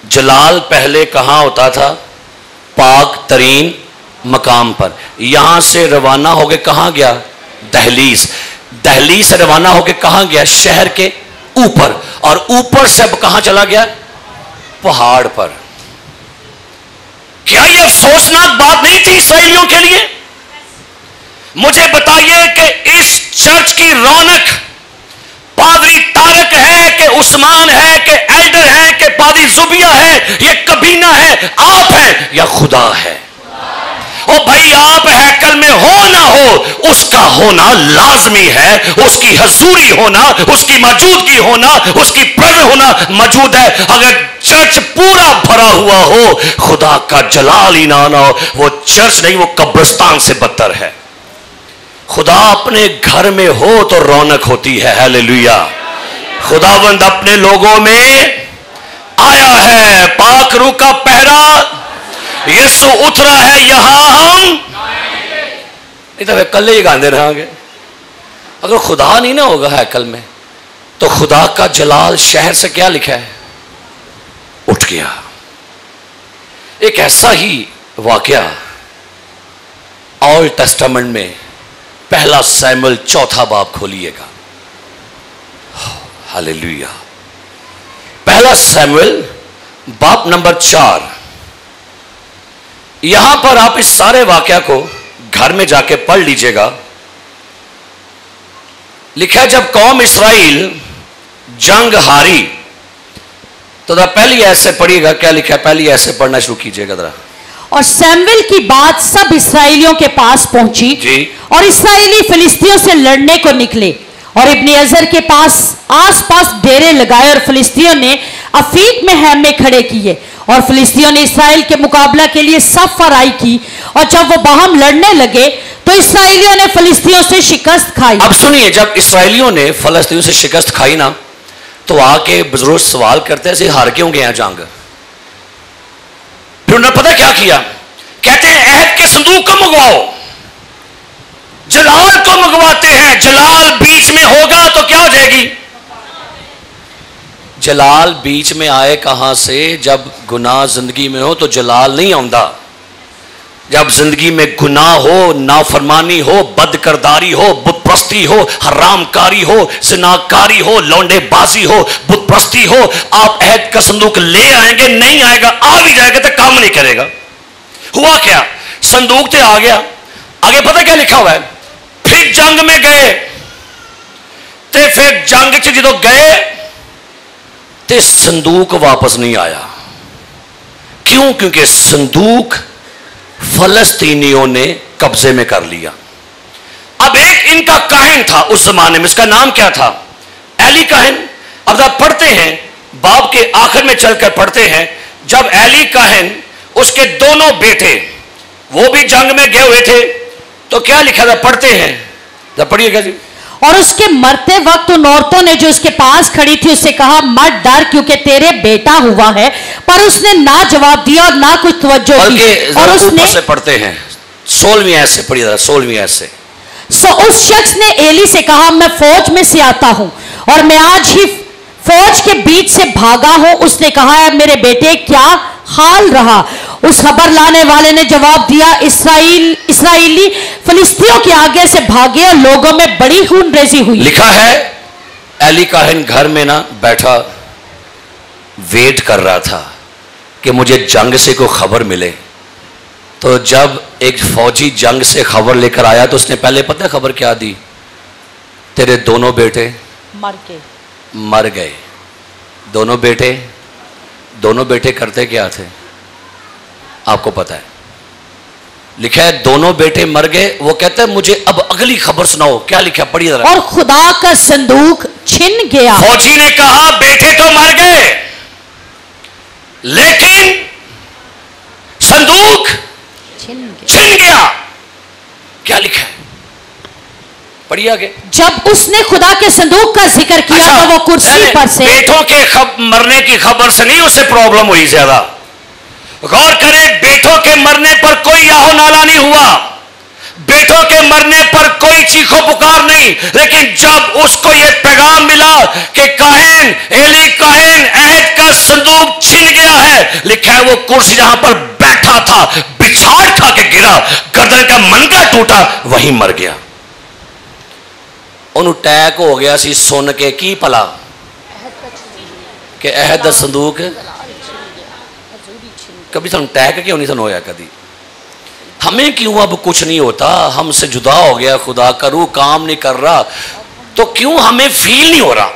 Speaker 1: जलाल पहले कहां होता था? पाक तरीन मकाम पर। यहां से रवाना होके कहां गया? दहलीज। दहलीज से रवाना होके कहां गया? शहर के ऊपर। और ऊपर से अब कहां चला गया? पहाड़ पर। क्या यह अफसोसनाक बात नहीं थी इसराइलियों के लिए? मुझे बताइए कि इस चर्च की रौनक पादरी तारक है कि उस्मान है कि एल्डर है कि पादरी जुबिया है, ये कबीना है, आप हैं या खुदा है? ओ भाई, आप हैकल में हो ना हो, उसका होना लाजमी है। उसकी हजूरी होना, उसकी मौजूदगी होना, उसकी प्रेजेंस होना मौजूद है। अगर चर्च पूरा भरा हुआ हो, खुदा का जलाल ही ना हो, वो चर्च नहीं, वो कब्रिस्तान से बदतर है। खुदा अपने घर में हो तो रौनक होती है। हालेलुया। खुदावंद अपने लोगों में आया है। पाक रूह का पहरा, यीशु उतरा है, यहां हम इधर कल ही गांधे रहेंगे। अगर खुदा नहीं ना होगा हैकल में, तो खुदा का जलाल शहर से क्या लिखा है? उठ गया। एक ऐसा ही वाकया ओल्ड टेस्टामेंट में पहला सैमुएल 4 बाब खोलिएगा। हालेलुया। पहला सैमुएल बाब नंबर 4। यहां पर आप इस सारे वाकया को घर में जाके पढ़ लीजिएगा। लिखा है जब कौम इस्राइल जंग हारी, तो पहली ऐसे पढ़िएगा क्या लिखा है। पहली ऐसे पढ़ना शुरू कीजिएगा जरा।
Speaker 2: और सैमुएल की बात सब इस्राएलियों के पास पहुंची
Speaker 1: जी।
Speaker 2: और इस्राएली फिलिस्तियों से लड़ने को निकले और इब्ने अजर के पास आसपास डेरे लगाए और फिलिस्तियों ने अफीक में हैमे खड़े किए और फिलिस्तियों ने इस्राएल के मुकाबला के लिए सफ फराई की। और जब वो बाहम लड़ने लगे तो इस्राएलियों ने फिलिस्तियों से शिकस्त खाई।
Speaker 1: अब सुनिए, जब इस्राएलियों ने फिलिस्तियों से शिकस्त खाई ना, तो आके बुजुर्ग सवाल करते हैं हार क्यों गए जंग। फिर उन्होंने पता क्या किया? कहते हैं अहद के संदूक को मंगवाओ। जलाल को मंगवाते हैं। जलाल बीच में होगा तो क्या हो जाएगी? जलाल बीच में आए कहां से? जब गुनाह जिंदगी में हो तो जलाल नहीं आਉਂਦਾ। जब जिंदगी में गुनाह हो, नाफरमानी हो, बदकरदारी हो, बुतप्रस्ती हो, हरामकारी हो, जिनाकारी हो, लौंडेबाजी हो, बुतप्रस्ती हो, आप अहद का संदूक ले आएंगे, नहीं आएगा, आ भी जाएगा तो काम नहीं करेगा। हुआ क्या? संदूक तो आ गया, आगे पता क्या लिखा हुआ है? फिर जंग में गए, ते फिर जंग च जो गए ते संदूक वापस नहीं आया। क्यों? क्योंकि संदूक फलस्तीनियों ने कब्जे में कर लिया। अब एक इनका काहिन था उस जमाने में, इसका नाम क्या था? एली काहिन। अब आप पढ़ते हैं, बाब के आखिर में चलकर पढ़ते हैं, जब एली काहिन उसके दोनों बेटे वो भी जंग में गए हुए थे, तो क्या लिखा था? पढ़ते हैं, जब पढ़िएगा जी।
Speaker 2: और उसके मरते वक्त उन औरतों ने जो उसके पास खड़ी थी उससे कहा, मत डर, क्योंकि तेरे बेटा हुआ है। पर उसने ना जवाब दिया और ना कुछ तवज्जो की। और उसने
Speaker 1: से पढ़ते हैं 16वीं आयत से, पढ़िए 16वीं आयत से।
Speaker 2: सो उस शख्स ने एली से कहा, मैं फौज में से आता हूं और मैं आज ही फौज के बीच से भागा हूं। उसने कहा, मेरे बेटे क्या हाल रहा? उस खबर लाने वाले ने जवाब दिया, इसराइली फिलिस्तीनियों के आगे से भागे और लोगों में बड़ी खूनरेजी हुई।
Speaker 1: लिखा है एली काहिन घर में ना बैठा वेट कर रहा था कि मुझे जंग से कोई खबर मिले। तो जब एक फौजी जंग से खबर लेकर आया तो उसने पहले पता है खबर क्या दी? तेरे दोनों बेटे मर गए। दोनों बेटे करते क्या थे आपको पता है? लिखा है दोनों बेटे मर गए। वो कहता है मुझे अब अगली खबर सुनाओ। क्या लिखा? पढ़िए जरा।
Speaker 2: और खुदा का संदूक छिन गया।
Speaker 1: फौजी ने कहा, बेटे तो मर गए लेकिन संदूक छिन गया। क्या लिखा है? पढ़िए आगे।
Speaker 2: जब उसने खुदा के संदूक का जिक्र किया तो वो कुर्सी पर से,
Speaker 1: बेटों के मरने की खबर से नहीं उसे प्रॉब्लम हुई ज्यादा। गौर करें, बेटों के मरने पर कोई आहो नाला नहीं हुआ, बेटों के मरने पर कोई चीखो पुकार नहीं। लेकिन जब उसको यह पैगाम मिला कि काहिन एली काहिन अहद का संदूक छिन गया है, लिखा है वो कुर्सी जहां पर बैठा था बिछाड़ खा के गिरा, गर्दन का मनका टूटा, वहीं मर गया। उन्हें अटैक हो गया सी सुन के की भला कि अहद दा संदूक कभी सानू अटैक क्यों नहीं होया? कभी हमें क्यों अब कुछ नहीं होता? हमसे जुदा हो गया खुदा का रूह काम नहीं कर रहा, तो क्यों हमें फील नहीं हो रहा?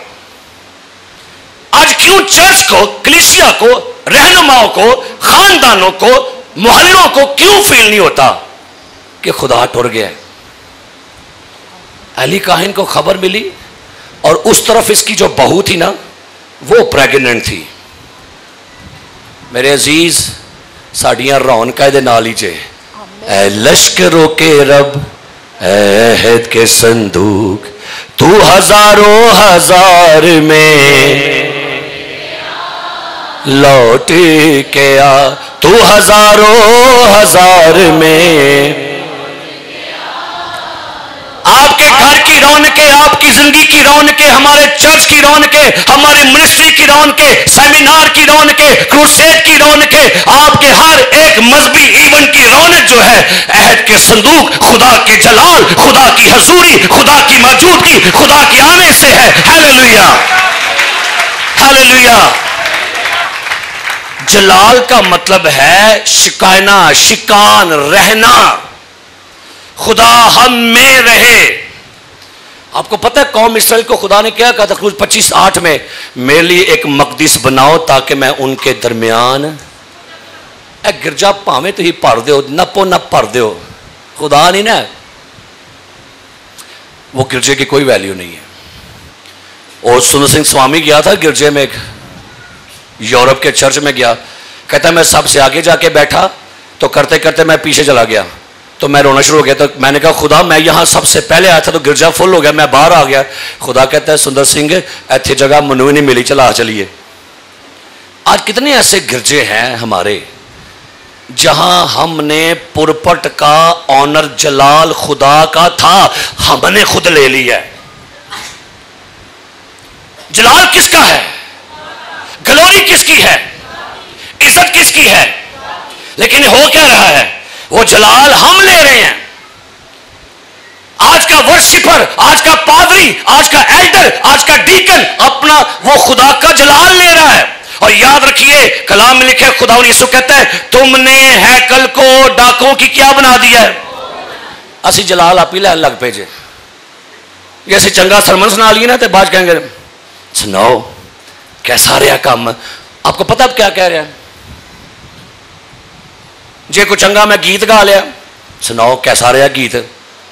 Speaker 1: आज क्यों चर्च को, कलीसिया को, रहनुमाओं को, खानदानों को, मोहल्लों को क्यों फील नहीं होता कि खुदा टुर गया? अली काहिन को खबर मिली और उस तरफ इसकी जो बहू थी ना वो प्रेग्नेंट थी। मेरे अजीज साड़ियां रौनक दे नाल ही जे ऐ लश्करों के रब अहद के संदूक तू हजारों हजार में लौट के आ, तू हजारों हजार में। आपके घर की रौनकें, आपकी जिंदगी की रौनकें, हमारे चर्च की रौनकें, हमारे मिनिस्ट्री की रौनकें, सेमिनार की रौनकें, क्रूसेड की रौनकें, आपके हर एक मजहबी इवेंट की रौनक जो है अहद के संदूक, खुदा के जलाल, खुदा की हजूरी, खुदा की मौजूदगी, खुदा के आने से है। Hallelujah, hallelujah. जलाल का मतलब है शिकायना, शिकान, रहना। खुदा हम में रहे। आपको पता है कौम इसराइल को खुदा ने क्या कहा था? खुद 25:8 में, मेरे लिए एक मकदस बनाओ ताकि मैं उनके दरमियान गिरजा भावें तुम भर दो, नपो नप भर दो, खुदा नहीं ना। वो गिरजे की कोई वैल्यू नहीं है। और सुंदर सिंह स्वामी गया था गिरजे में, यूरोप के चर्च में गया, कहता मैं सबसे आगे जाके बैठा तो करते करते मैं पीछे चला गया, तो मैं रोना शुरू हो गया। तो मैंने कहा खुदा मैं यहाँ सबसे पहले आया था तो गिरजा फुल हो गया, मैं बाहर आ गया। खुदा कहता है सुंदर सिंह ऐसी जगह मनु नहीं मिली, चला चलिए। आज कितने ऐसे गिरजे हैं हमारे जहां हमने पुरपट का ऑनर जलाल खुदा का था, हमने खुद ले लिया है। जलाल किसका है? ग्लोरी किसकी है? इज्जत किसकी है? लेकिन हो क्या रहा है? वो जलाल हम ले रहे हैं। आज का वर्शिपर, आज का पादरी, आज का एल्डर, आज का डीकन अपना वो खुदा का जलाल ले रहा है। और याद रखिए कलाम में लिखे खुदा यीशु कहता है तुमने हैकल को डाकों की क्या बना दिया है। असी जलाल आप ही लैन लग पे जे, जैसे चंगा सरमन सुना लिए ना तो बाद कहेंगे सुनाओ कैसा रहा काम। आपको पता अब क्या कह रहे हैं? जे को चंगा मैं गीत गा लिया, सुनाओ कैसा रहा गीत।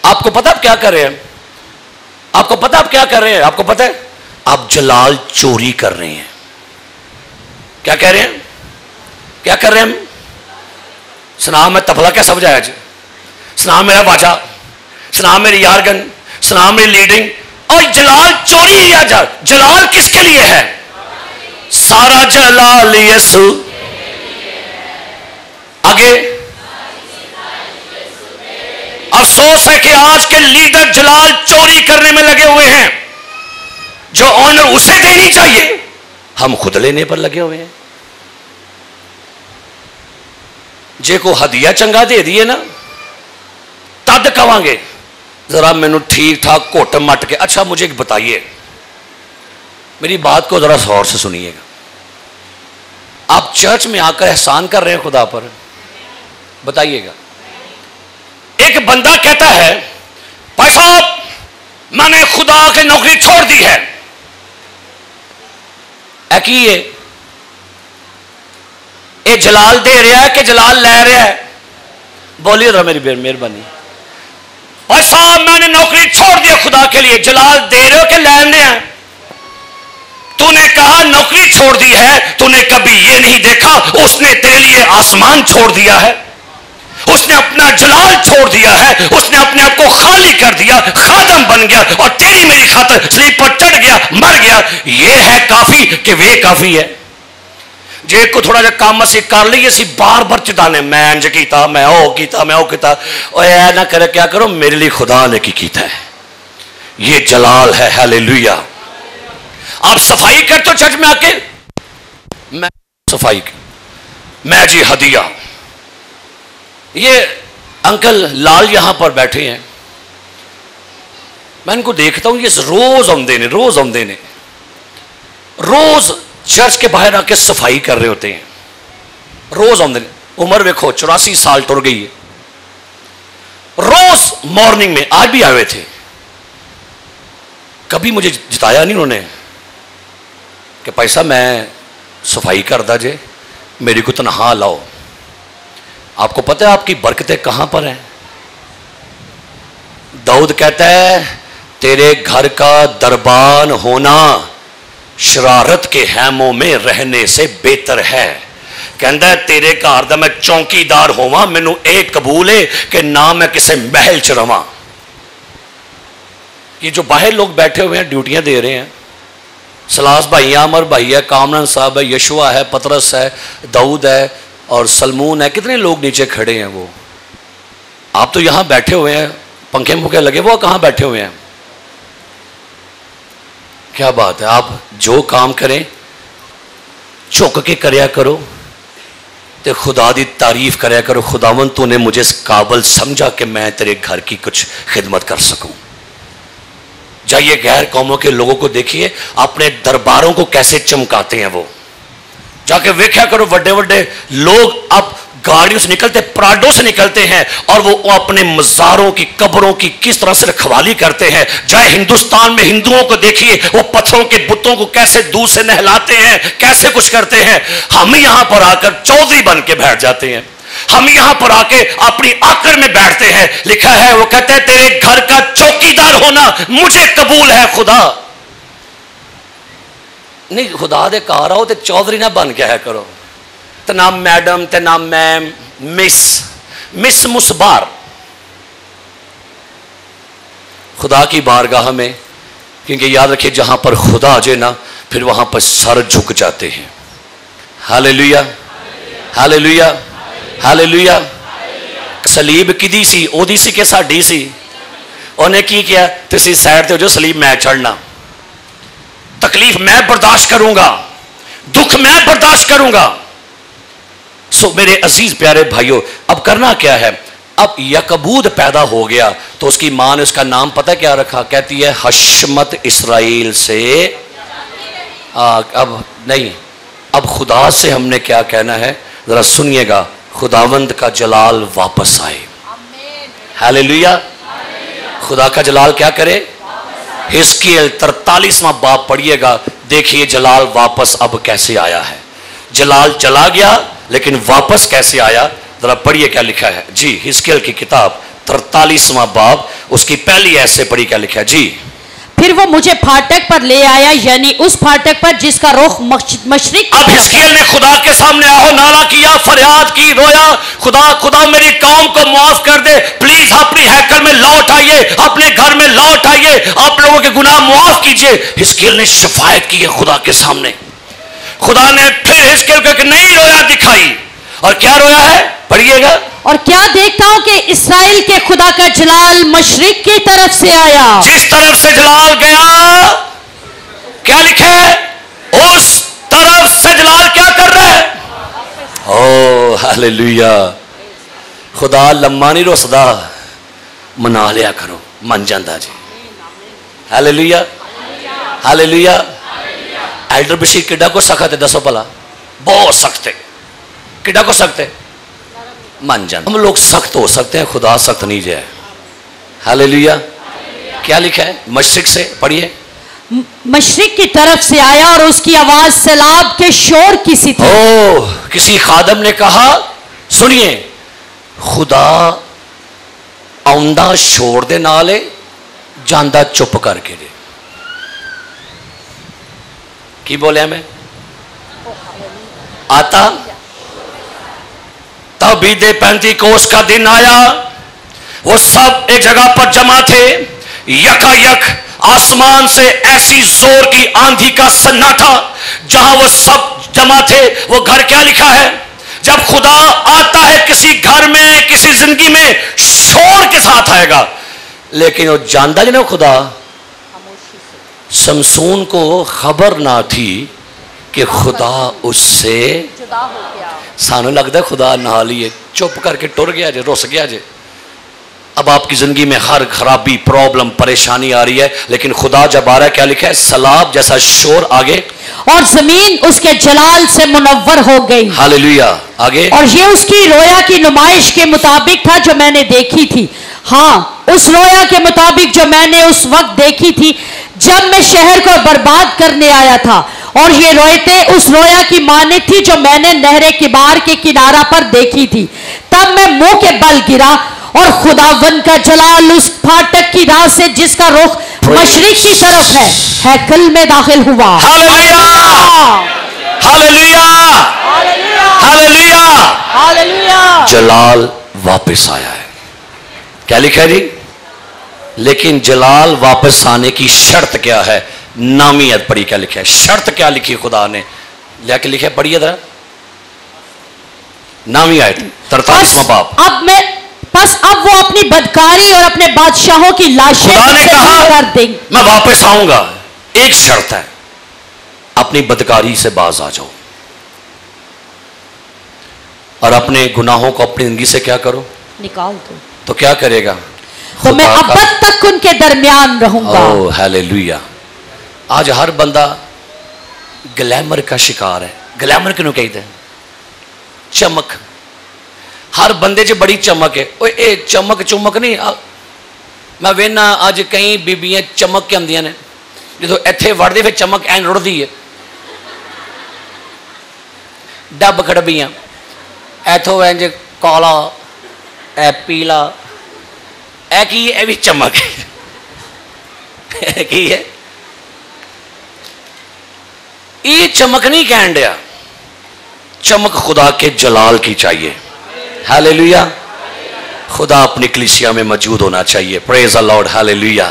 Speaker 1: आपको पता आप क्या कर रहे हैं? आपको पता आप क्या कर रहे हैं? आपको पता है आप जलाल चोरी कर रहे हैं। क्या कह रहे हैं? क्या कर रहे हैं हम? सुना मैं तबला कैसा बजाया जी, सुना मेरा बाजा, सुना मेरी यारगन, सुना मेरी लीडिंग, और जलाल चोरी लिया जा। जलाल किसके लिए है? सारा जलाल यीशु। आगे अफसोस है कि आज के लीडर जलाल चोरी करने में लगे हुए हैं। जो ऑनर उसे देनी चाहिए हम खुद लेने पर लगे हुए हैं। जे को हदिया चंगा दे दिए ना तद कवांगे जरा मैनू ठीक ठाक घुट मट के। अच्छा मुझे बताइए, मेरी बात को जरा गौर से सुनिएगा। आप चर्च में आकर एहसान कर रहे हैं खुदा पर, बताइएगा। एक बंदा कहता है भाई साहब मैंने खुदा की नौकरी छोड़ दी है। की ये जलाल दे रहा है कि जलाल ले रहा है? बोलिए जरा मेरी मेहरबानी। भाई साहब मैंने नौकरी छोड़ दी खुदा के लिए। जलाल दे रहे हो कि लेने हैं? तूने कहा नौकरी छोड़ दी है, तूने कभी ये नहीं देखा उसने तेरे लिए आसमान छोड़ दिया है, उसने अपना जलाल छोड़ दिया है, उसने अपने आप को खाली कर दिया, खादम बन गया और तेरी मेरी खातर सलीब पर चढ़ गया, मर गया। ये है काफी कि वे काफी है? जे को थोड़ा जा काम असी कर लीए असी बार बार चिताने मैं इंज कीता, मैं ओ कीता, मैं ओ कीता। और ऐ ना करे, क्या करो, मेरे लिए खुदा ने की कीता है। ये जलाल है। हालेलुया। आप सफाई करते हो चर्च में आके, मैं सफाई, मैं जी हदिया। ये अंकल लाल यहां पर बैठे हैं, मैं इनको देखता हूं, ये रोज आंदे ने, रोज चर्च के बाहर आके सफाई कर रहे होते हैं, रोज आंदे ने। उम्र देखो 84 साल टुर गई है। रोज मॉर्निंग में, आज भी आए हुए थे, कभी मुझे जिताया नहीं उन्होंने कि पैसा मैं सफाई करदा जे, मेरी को तनहा लाओ। आपको पता है आपकी बरकतें कहां पर हैं? दाऊद कहता है तेरे घर का दरबान होना शरारत के हैमों में रहने से बेहतर है। कहता है तेरे घर दा मैं चौकीदार होवां, मैनू एक कबूल है कि ना मैं किसी महल च रवां। ये जो बाहर लोग बैठे हुए हैं ड्यूटियां दे रहे हैं, सलास भाई है, अमर भाई है, कामरान साहब है, यशुआ है, पतरस है, दाऊद है और सलमून है, कितने लोग नीचे खड़े हैं। वो आप तो यहां बैठे हुए हैं, पंखे मुखे लगे, वो कहां बैठे हुए हैं? क्या बात है। आप जो काम करें झुक के करया करो तो खुदा दी तारीफ करया करो। खुदावन तूने मुझे इस काबिल समझा कि मैं तेरे घर की कुछ खिदमत कर सकूं। जाइए गैर कौमों के लोगों को देखिए, अपने दरबारों को कैसे चमकाते हैं। वो जाके वेख्या करो, बड़े बड़े लोग अब गाड़ियों से निकलते, प्राडों से निकलते हैं और वो अपने मज़ारों की, कब्रों की किस तरह से रखवाली करते हैं। जाए हिंदुस्तान में हिंदुओं को देखिए, वो पत्थरों के बुतों को कैसे दूध से नहलाते हैं, कैसे कुछ करते हैं। हम यहां पर आकर चौधरी बन के बैठ जाते हैं, हम यहां पर आके अपनी आकर में बैठते हैं। लिखा है, वो कहते हैं तेरे घर का चौकीदार होना मुझे कबूल है खुदा। नहीं, खुदा दे घर आओ तो चौधरी ना बन के है करो, तो नाम मैडम, ते नाम मैम, मिस मुसबार। खुदा की बारगाह में, क्योंकि याद रखिए जहां पर खुदा आ जाए ना, फिर वहां पर सर झुक जाते हैं। Hallelujah, hallelujah, hallelujah. सलीब किदी सी? ओदी सी कि साडी सी? उन्हें की किया, तुसी साइड ते हो जो, सलीब मैं चढ़ना, तकलीफ मैं बर्दाश्त करूंगा, दुख मैं बर्दाश्त करूंगा। सो मेरे अजीज प्यारे भाइयों, अब करना क्या है? अब यकबूद पैदा हो गया तो उसकी मां ने उसका नाम पता क्या रखा? कहती है हशमत इस्राएल से। अब नहीं, अब खुदा से हमने क्या कहना है, जरा सुनिएगा। खुदावंद का जलाल वापस आए। हालेलुया। खुदा का जलाल क्या करे? हिजकियेल 43वां बाब पढ़िएगा, देखिए जलाल वापस अब कैसे आया है। जलाल चला गया लेकिन वापस कैसे आया? जरा पढ़िए क्या लिखा है जी। हिजकिय्याह की किताब 43वां बाब उसकी पहली ऐसे से पढ़ी, क्या लिखा है जी।
Speaker 2: फिर वो मुझे फाटक पर ले आया, यानी उस फाटक पर जिसका रुख मशरिक।
Speaker 1: अब हिजकिय्याह ने खुदा के सामने आहो नारा किया, फरियाद की, रोया, खुदा खुदा मेरी कौम को माफ कर दे, प्लीज अपनी हैकल में लौट आइए, अपने घर में लौट आइए, आप लोगों के गुनाह माफ कीजिए। हिजकिय्याह ने शफायत की है खुदा के सामने। खुदा ने फिर हिजकिय्याह को एक नई रोया दिखाई, और क्या रोया है पढ़िएगा।
Speaker 2: और क्या देखता हूं कि इस्राएल के खुदा का जलाल मशरिक की तरफ से आया।
Speaker 1: जिस तरफ से जलाल गया, क्या लिखा है, उस तरफ से जलाल क्या कर रहा है। ओ हालेलुया। खुदा लम्मा नहीं रोसदा, मना लिया करो, मन जाता जी। Hallelujah hallelujah. एल्डर बशीर किड्डा को सख्त है, दसो भला, बहुत सख्त है। किड्डा को सख्त है, मान जाना। हम लोग सख्त हो सकते हैं, खुदा सख्त नहीं जाए। हालेलुया। क्या लिखा है, मशरिक से पढ़िए।
Speaker 2: मशरिक की तरफ से आया और उसकी आवाज सैलाब के शोर की सी थी।
Speaker 1: ओ, किसी खादम ने कहा, सुनिए, खुदा आउंदा शोर दे नाल है, जांदा चुप करके दे। की बोलिया मैं, आता तब ईद पेंतीकोस का दिन आया, वो सब एक जगह पर जमा थे, यकायक आसमान से ऐसी जोर की आंधी का सन्नाटा, जहां वो सब जमा थे। वो घर क्या लिखा है, जब खुदा आता है किसी घर में, किसी जिंदगी में, शोर के साथ आएगा, लेकिन वो जानता जी ना खुदा। शमसून को खबर ना थी कि खुदा उससे जुदा हो गया। सानू लगता है खुदा नहा लिए, चुप करके टुर गया जे, रुस गया जे। अब आपकी जिंदगी में हर खराबी, प्रॉब्लम, परेशानी आ रही है, लेकिन खुदा जब आ रहा है, क्या लिखा है, सलाब जैसा शोर, आगे,
Speaker 2: और जमीन उसके जलाल से मुनव्वर हो गई।
Speaker 1: हालेलुया। आगे,
Speaker 2: और ये उसकी रोया की नुमाइश के मुताबिक था जो मैंने देखी थी। हाँ, उस रोया के मुताबिक जो मैंने उस वक्त देखी थी जब मैं शहर को बर्बाद करने आया था। और ये रोयते उस रोया की माने थी जो मैंने नहरे किबार के किनारा पर देखी थी। तब मैं मुंह के बल गिरा और खुदावन का जलाल उस फाटक की राह से जिसका रुख मशरिक की तरफ है, हैकल में दाखिल हुआ।
Speaker 1: Hallelujah hallelujah hallelujah
Speaker 2: hallelujah.
Speaker 1: जलाल वापस आया है। क्या लिखा है जी, लेकिन जलाल वापस आने की शर्त क्या है, नामी आयत पढ़ी, क्या लिखा है, शर्त क्या लिखी खुदा ने, लेके लिखा है, पढ़िए जरा नामी आयत 43वां बाब।
Speaker 2: अब वो अपनी बदकारी और अपने बादशाहों की लाशें
Speaker 1: खुदा ने कहा
Speaker 2: कर देंगे।
Speaker 1: मैं वापस आऊंगा, एक शर्त है, अपनी बदकारी से बाज आ जाओ और अपने गुनाहों को अपनी जिंदगी से क्या करो,
Speaker 2: निकाल दो।
Speaker 1: तो क्या करेगा,
Speaker 2: तो मैं अब तक उनके दरमियान रहूंगा।
Speaker 1: Oh hallelujah. आज हर बंदा ग्लैमर का शिकार है। ग्लैमर क्यों कहते हैं, चमक। हर बंदे च बड़ी चमक है। ओए ए चमक चुमक नहीं, मैं वेना अज कई बीबियां चमक के आंदियां ने, जो इत्थे वड़दी फिर चमक एन रुड़दी है, डब खड़बियां इथों इंज काला ए पीला, ए की है, भी चमक है की है, ये चमक नहीं कहन दिया, चमक खुदा के जलाल की चाहिए। हालेलुया। खुदा अपनी कलीसिया में मौजूद होना चाहिए। Praise the Lord. हालेलुया।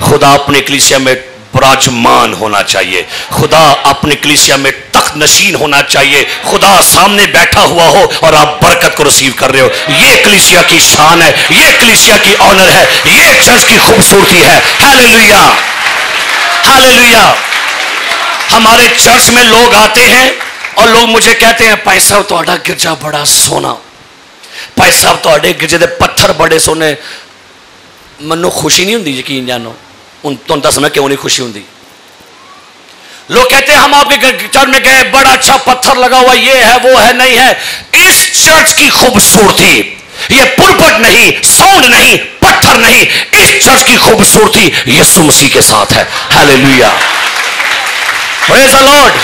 Speaker 1: खुदा अपनी कलीसिया में विराजमान होना चाहिए। खुदा अपनी कलीसिया में तख्त नशीन होना चाहिए। खुदा सामने बैठा हुआ हो और आप बरकत को रिसीव कर रहे हो। ये कलीसिया की शान है, ये कलीसिया की ऑनर है, ये चर्च की खूबसूरती है। Hallelujah hallelujah. हमारे चर्च में लोग आते हैं और लोग मुझे कहते हैं, भाई साहब तुहाडा गिरजा बड़ा सोना, भाई साहब तुहाडे गिरजे दे पत्थर बड़े सोने। मनु खुशी नहीं होंदी, यकीन जानो तुम दस में क्यों नहीं खुशी होंदी। लोग कहते हैं हम आपके चर्च में गए, बड़ा अच्छा पत्थर लगा हुआ, ये है वो है, नहीं है। इस चर्च की खूबसूरती, ये पुलपट नहीं, साउंड नहीं, पत्थर नहीं, इस चर्च की खूबसूरती यीशु मसीह के साथ है। हालेलुया। Praise the Lord.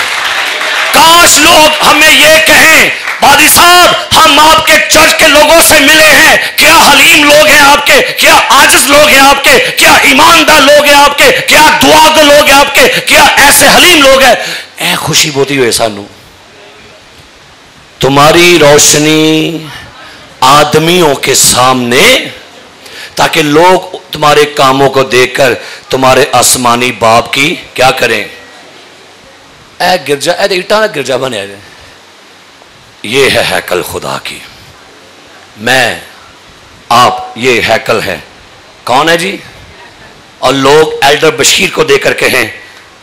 Speaker 1: काश लोग हमें ये कहें पादी साहब, हम आपके चर्च के लोगों से मिले हैं, क्या हलीम लोग हैं आपके, क्या आजिज लोग हैं आपके, क्या ईमानदार लोग हैं आपके, क्या दुआगो लोग हैं आपके, क्या ऐसे हलीम लोग हैं। ऐ खुशी बोती हुए सानू तुम्हारी रोशनी आदमियों के सामने, ताकि लोग तुम्हारे कामों को देखकर तुम्हारे आसमानी बाप की क्या करें। ए गिरजा, ए ईटा ना गिरजा बने, ये है हैकल खुदा की। मैं आप ये हैकल है। कौन है जी? और लोग एल्डर बशीर को देकर कहें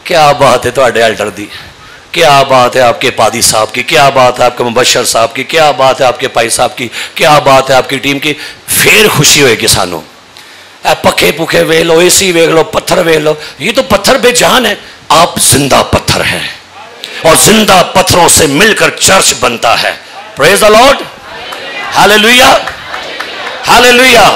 Speaker 1: क्या बात है ਤੁਹਾਡੇ एल्डर दी, क्या बात है आपके पादी साहब की, क्या बात है आपके मुबशर साहब की, क्या बात है आपके भाई साहब की, क्या बात है आपकी टीम की। फिर खुशी होएगी सानू। पखे पुखे वेख लो, एसी वेख लो, पत्थर वेख लो, ये तो पत्थर बेजान है। आप जिंदा पत्थर हैं और जिंदा पत्थरों से मिलकर चर्च बनता है। Praise the Lord, hallelujah, hallelujah.